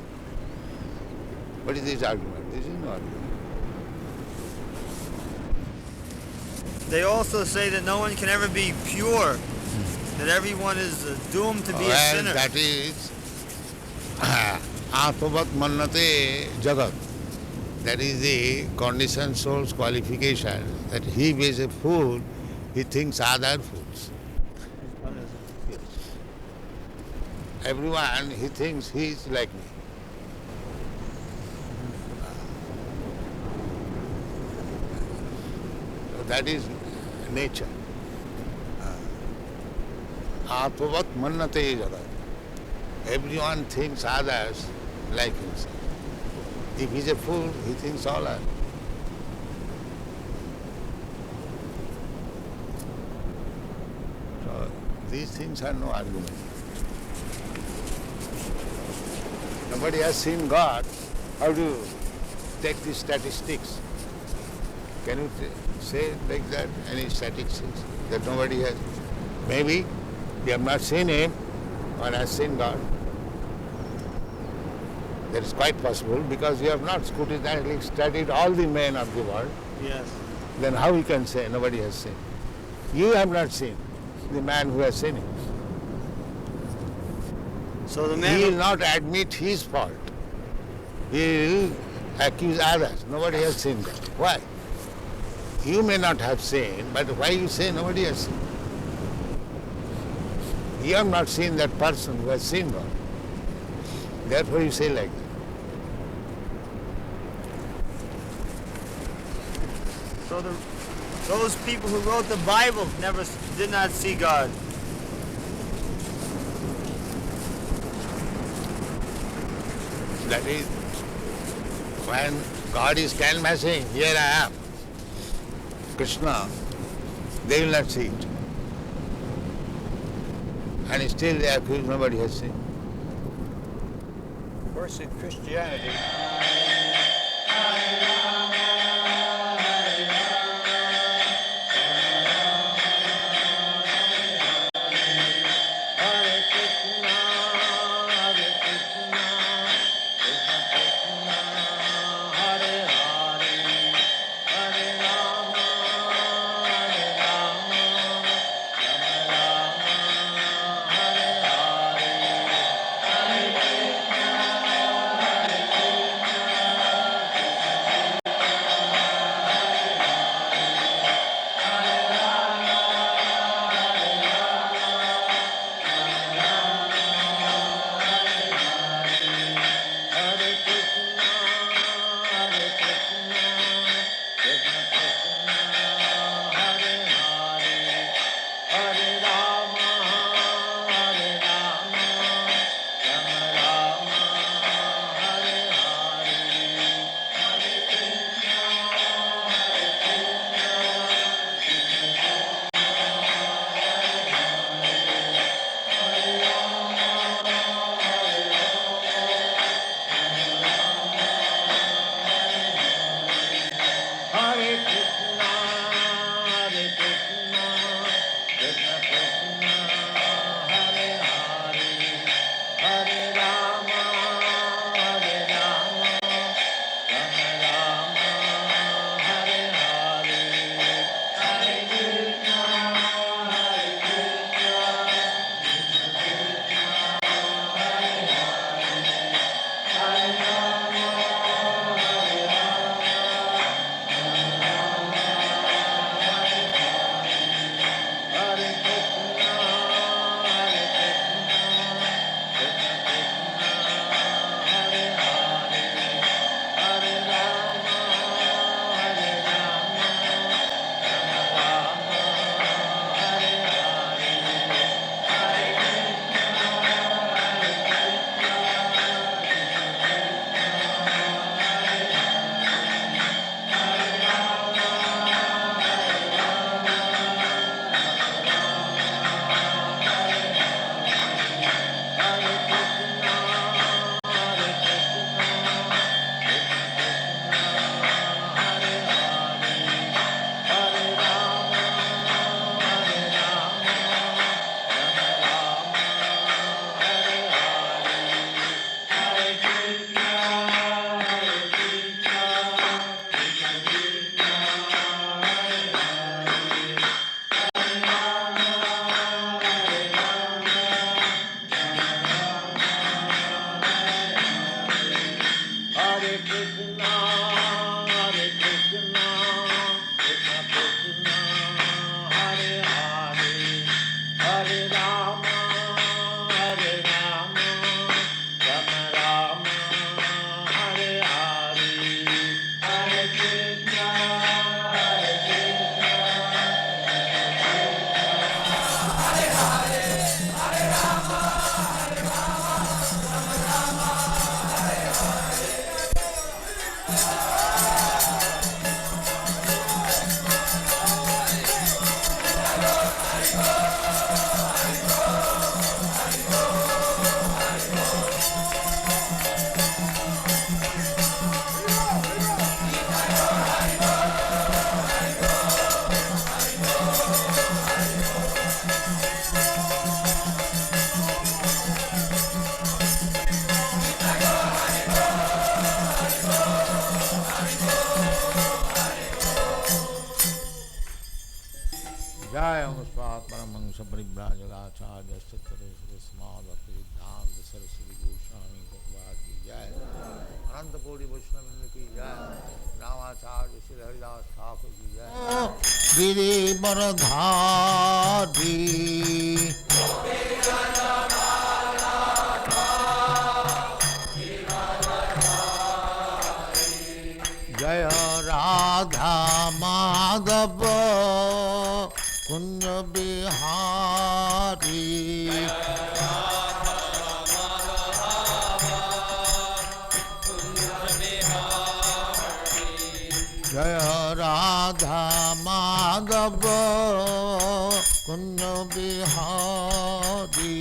What is this argument? This is no argument. They also say that no one can ever be pure, that everyone is doomed to be a sinner. That is Atmavat Mannate Jagat. That is the conditioned soul's qualification, that he is a fool, he thinks other fools. Everyone, he thinks he is like me. So that is nature. Atmavat Mannate Jagat. Everyone thinks others like himself. If he's a fool, he thinks all are. So these things are no argument. Nobody has seen God. How do you take these statistics? Can you say like that, any statistics that nobody has? Maybe you have not seen him or has seen God. That is quite possible because you have not scrutinizingly studied all the men of the world. Yes. Then how you can say nobody has seen? You have not seen the man who has seen him. So the man He will not admit his fault. He will accuse others. Nobody has seen God. Why? You may not have seen, but why you say nobody has seen? You have not seen that person who has seen God. Therefore you say like that. So those people who wrote the Bible did not see God. That is, when God is canvassing, here I am, Krishna, they will not see it. And still they accuse nobody has seen. Of course, in Christianity, Hare Krishna, Hare Krishna, Krishna Krishna, Hare Hare, Hare Rama, Hare Rama, Rama Rama, Hare Hare. Acharya Shatara Smada Siddhanta Saraswati Goswami Prabhupada ki jai, Ananta Koti Vaishnava ki jai, Ramacharya Shri Haridas Thakur ki jai. Giri Baradhari Jaya Radha Madhava Kunj Bihari Jaya Radha Madhava Kunj Bihari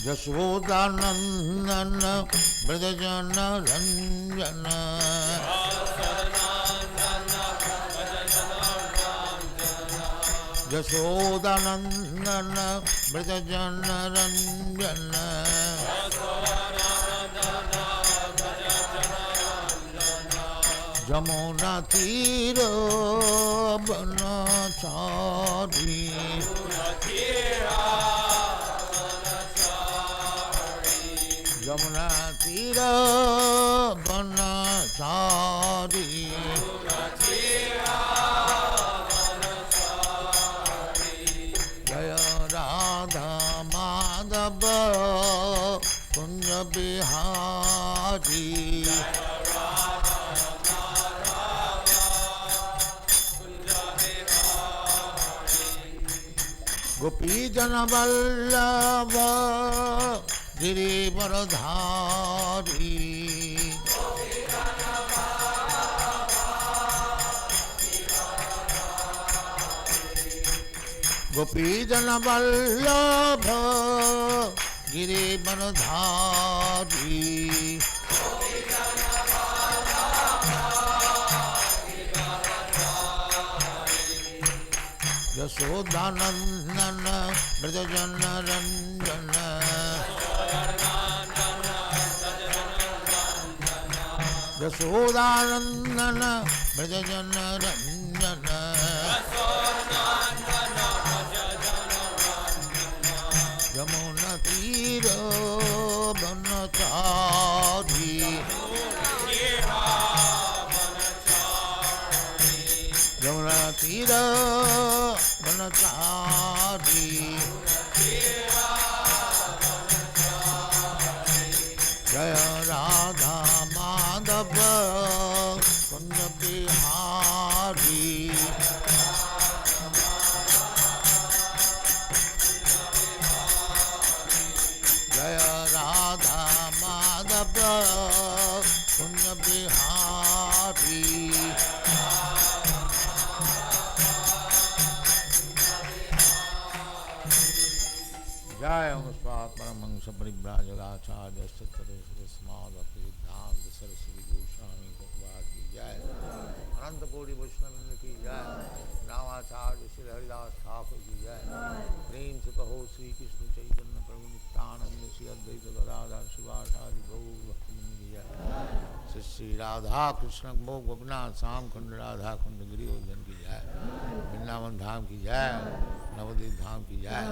Jashodanandana Bradajana Ranjana Jashodanandana Bradajana Ranjana Jamuna Tira Banachari Jamuna Tira Banachari Jaya Radha Madhava Kunja Bihari Gopi Jana Vallabha Giri Baradhari Gopi Jana Vallabha Giri Baradhari Yashodanandana Brajajana Ranjana Yashodanandana Brajajana Ranjana Yamuna Tira Banachari Yamuna Tira Banachari Jaya Radha Madhava Kunja Bihari Jaya Radha Madhava Kunja Bihari Jaya Muspat Paramangsa Paribrajagacharya Shatara Smada Siddhanta Saraswati Goswami Prabhupada ki jai, Ananta Koti Vaishnava ki jai, Ramacharya Shri Haridas Thakur ki jai, Prem se kaho Sri Krishna Chaitanya Prabhu Nityananda Shri Advaita Gadadhar Shivasari Gaur Bhaktivinoda ki jai, Shri Radha Krishna Mo Gopinath Sam Khand Radha Khand Giri Goldhan ki jai, Vrindavan Dham ki jai, Navadvip Dham ki jai,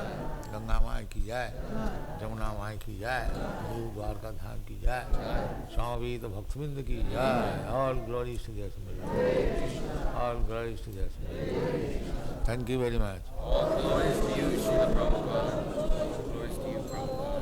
Ganga Mai ki jai, Jamuna Mai ki jai, Guru Dwarka Dham ki jai, Swami Bhaktivinoda ki jai. All glories to the all glories to the Thank you very much. All glories to you, Srila Prabhupada. Glories to you, Prabhupada.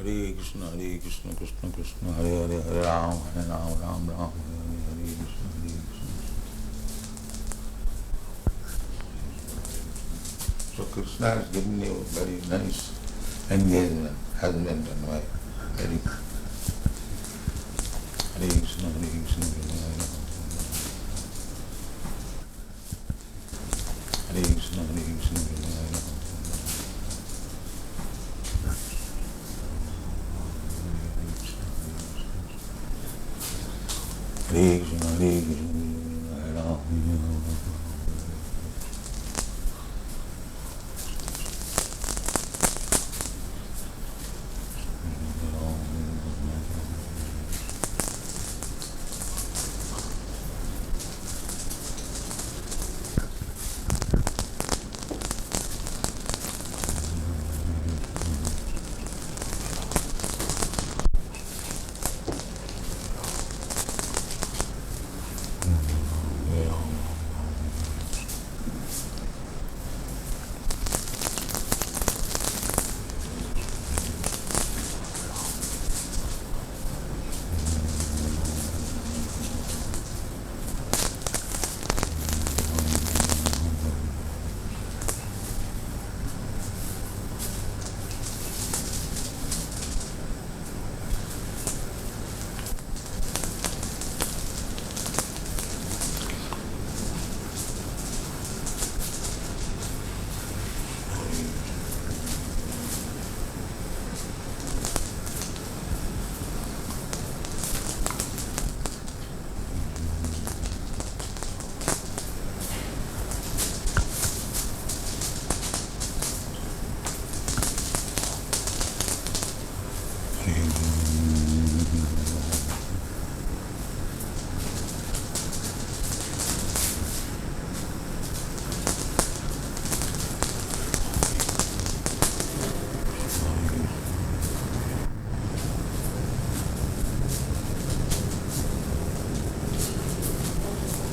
Hare Krishna, Krishna Krishna, Hare Hare, Hare Ram, Ram Ram, Hare Hare, Hare Krishna, Hare Krishna. So Krishna has given you very nice engagement, husband and wife. Very Hare Krishna, Hare Krishna, Hare Krishna, Hare Krishna, Hare Krishna. Hare Krishna, Hare Krishna, Hare Ram.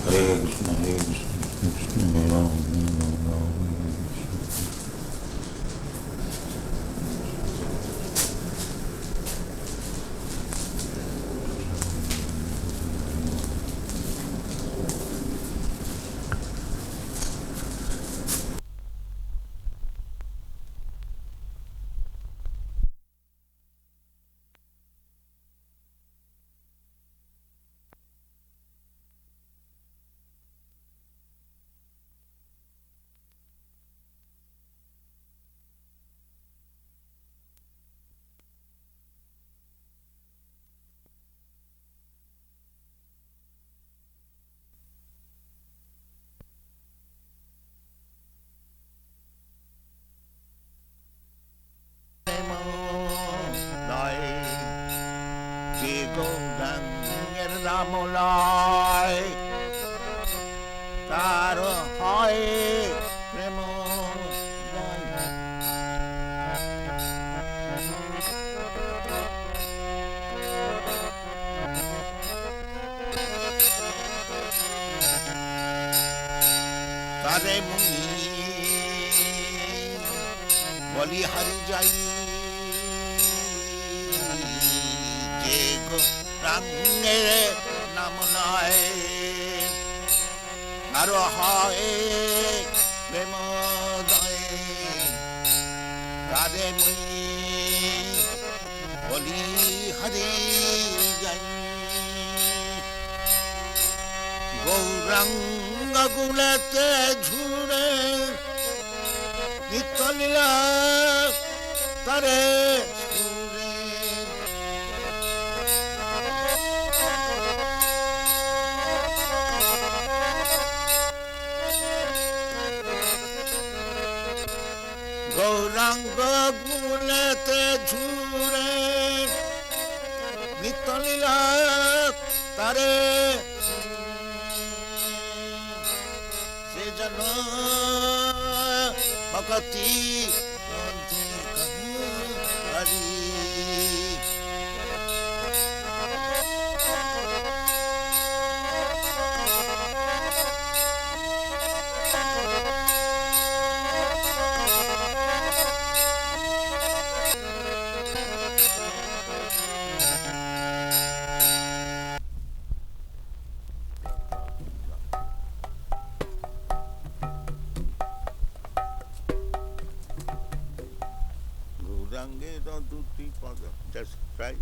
Hare Krishna, Hare Krishna, Krishna Hare Ram, Ram Ram, Hare Krishna. নামলাই তার হয় প্রেম তারে মুনি বলি হারি যাই যে রাঙ্গে নাম নয় আর হয় প্রেম দয় তারে মুনি বলি হারি যাই গৌরাঙ্গ গুলেতে ঝুড়ে নিত্য লীলা তারে সুরে গৌরাঙ্গ গুলেতে ঝুড়ে নিত্য লীলা তারে जन भक्ति Hari Gaurange Raduti Pada. Just try.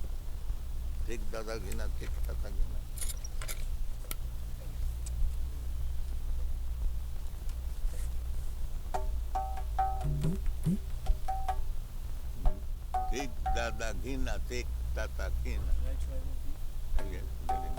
Take Dadagina, take Tatagina. Take Dadagina, take Tatagina. Again, it is coming.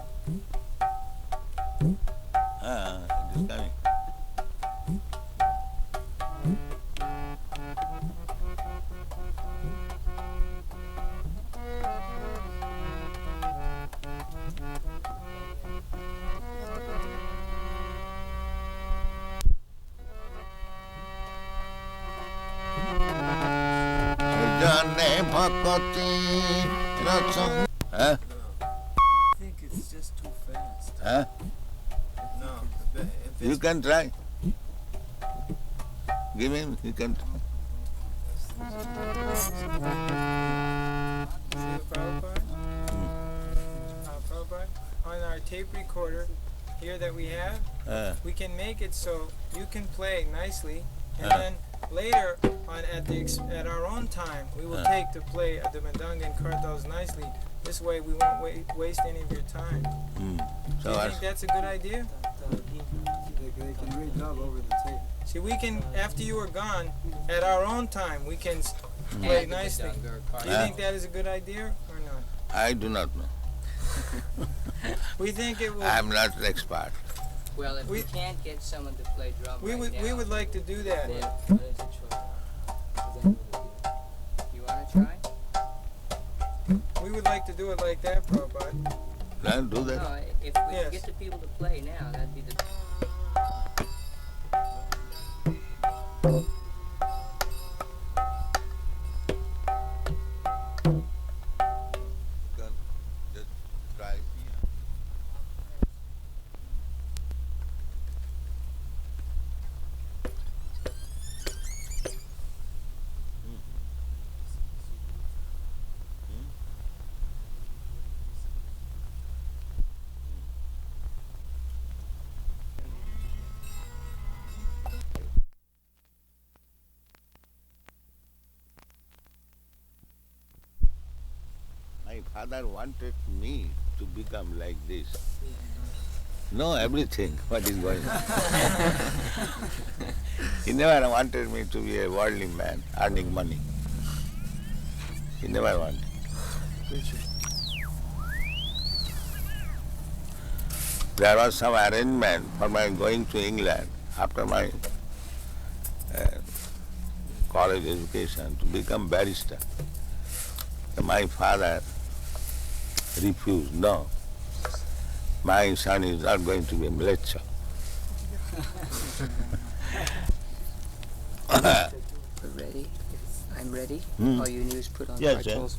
Jane Bhakati Ratsam. Huh? I think it's just too fast. Huh? No. You can try. Give him, you can try. See Prabhupada? Prabhupada? On our tape recorder here that we have, we can make it so you can play nicely, and then later on at our own time we will take to play the Madanga and Kartals nicely. This way we won't waste any of your time. Do you think that's a good idea? They can redub over the tape. See, we can, after you are gone, at our own time, we can play nicely. Do you think that is a good idea or not? I do not know. We think it will. I am not an expert. Well, if we can't get someone to play drum we would like to do that. You want to try? We would like to do it like that, Prabhupada. Then do that. No, if we can get the people to play now, that'd be the... Just try. My father wanted me to become like this. Know everything, what is going on. He never wanted me to be a worldly man, earning money. He never wanted. There was some arrangement for my going to England after my college education to become barrister. My father refused. No, my son is not going to be a lecturer. We're ready. I'm ready. All you need is put on Yes, cartels.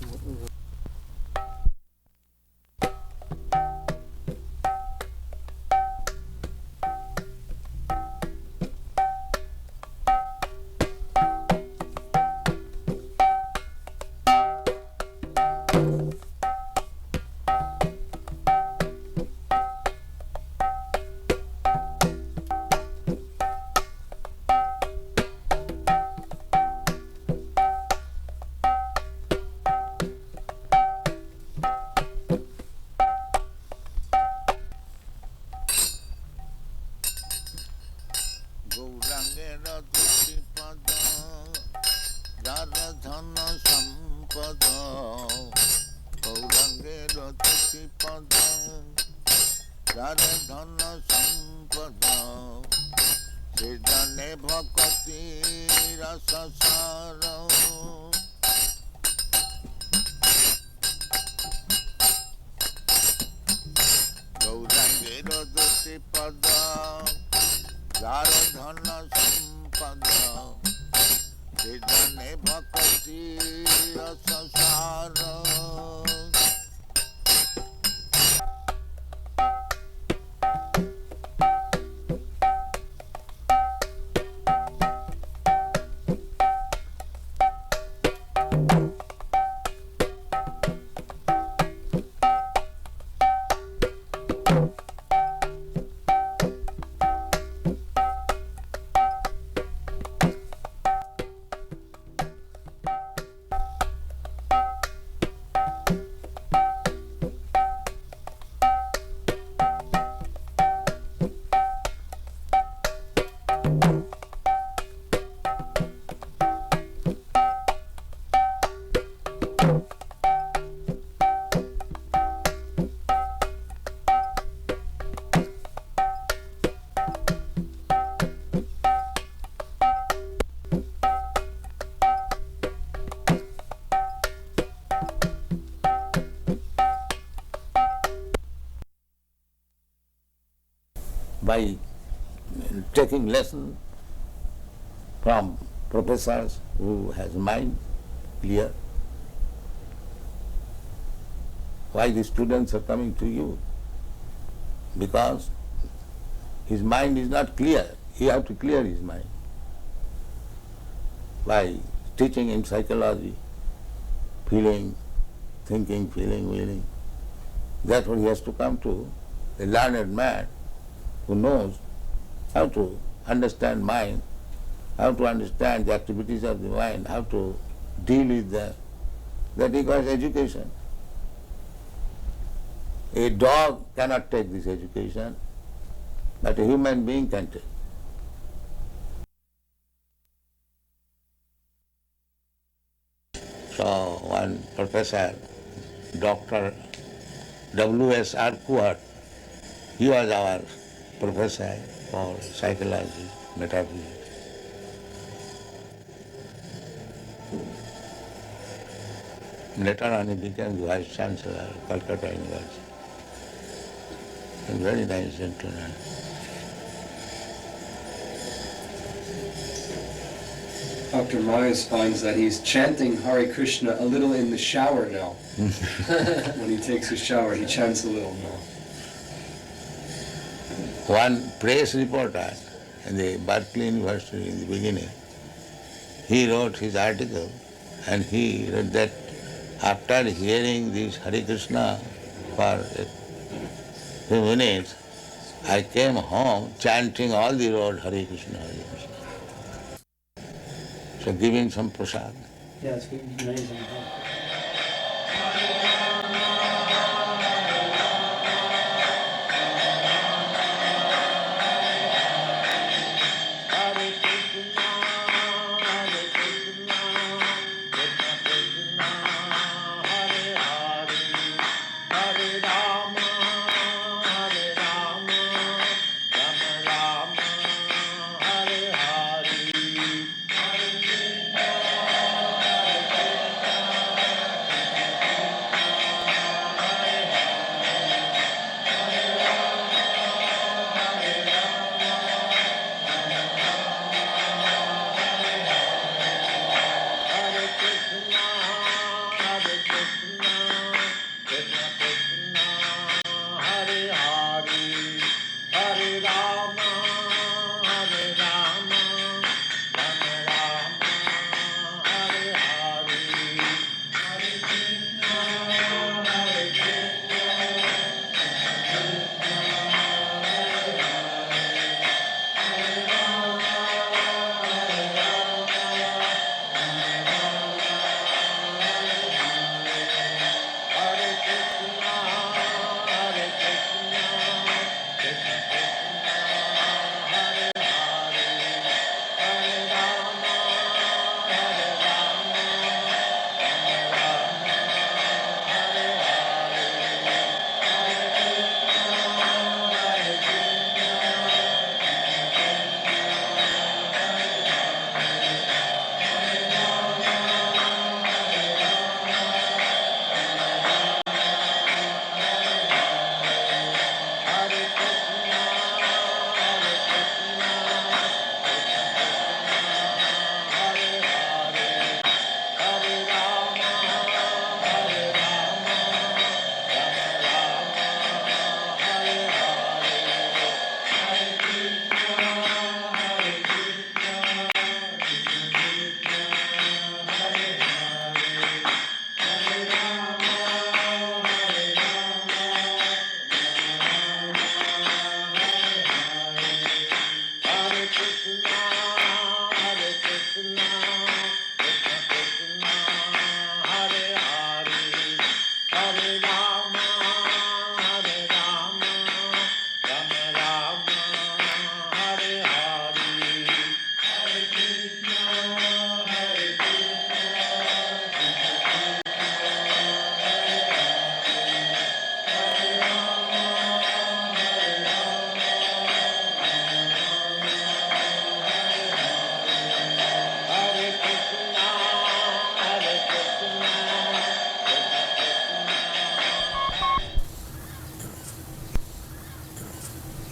By taking lesson from professors who has mind clear. Why the students are coming to you? Because his mind is not clear. You have to clear his mind. By teaching him psychology, feeling, thinking, feeling, willing. That's what he has to come to. A learned man who knows how to understand mind, how to understand the activities of the mind, how to deal with them. That requires education. A dog cannot take this education, but a human being can take. So one professor, Dr. W.S. Arkuat, he was our professor for psychology, metaphysics. Later on he became the Vice Chancellor of Calcutta University. A very nice gentleman. Dr. Myers finds that he's chanting Hare Krishna a little in the shower now. When he takes a shower, he chants a little now. One press reporter in the Berkeley University in the beginning, he wrote his article and he wrote that after hearing this Hare Krishna for a few minutes, I came home chanting all the road Hare Krishna, Hare Krishna. So giving some prasad. Yeah, it's amazing.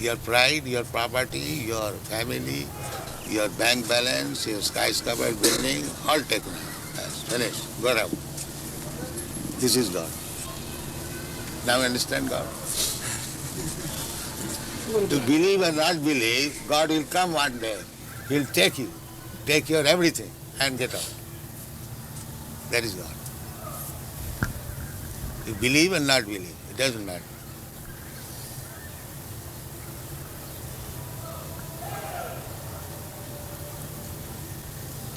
Your pride, your property, your family, your bank balance, your skyscraper building, all taken out. That's finished. Got out. This is God. Now understand God? To believe or not believe, God will come one day. He'll take you, take your everything and get out. That is God. You believe or not believe, it doesn't matter.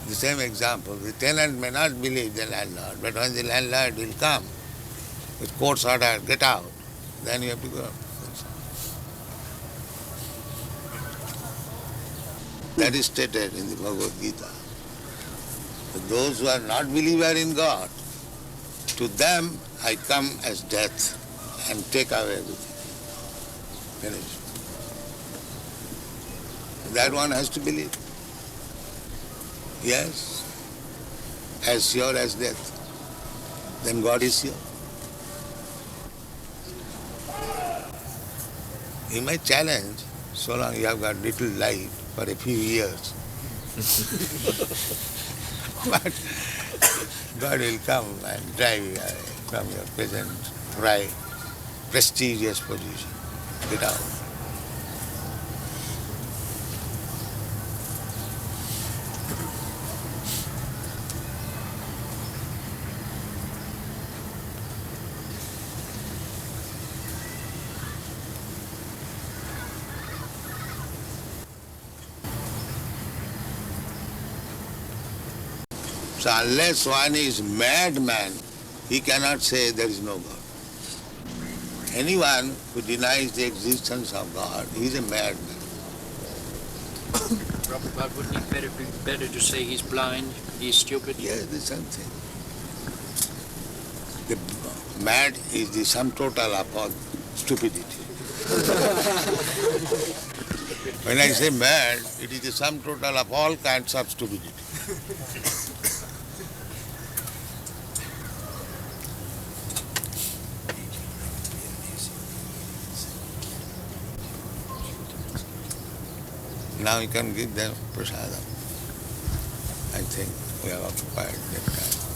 The same example, the tenant may not believe the landlord, but when the landlord will come with court's order, get out, then you have to go. That is stated in the Bhagavad Gita. But those who are not believer in God, to them I come as death and take away everything. Finished. That one has to believe. Yes, as sure as death. Then God is sure. You may challenge, so long you have got little life for a few years. But God will come and drive you away from your present right, prestigious position. Get out. So unless one is madman, he cannot say there is no God. Anyone who denies the existence of God, he is a madman. Prabhupada, wouldn't it be better to say he's blind, he's stupid? Yes, the same thing. The mad is the sum total of all stupidity. When I say mad, it is the sum total of all kinds of stupidity. Now you can give them prasadam. I think we have occupied that time.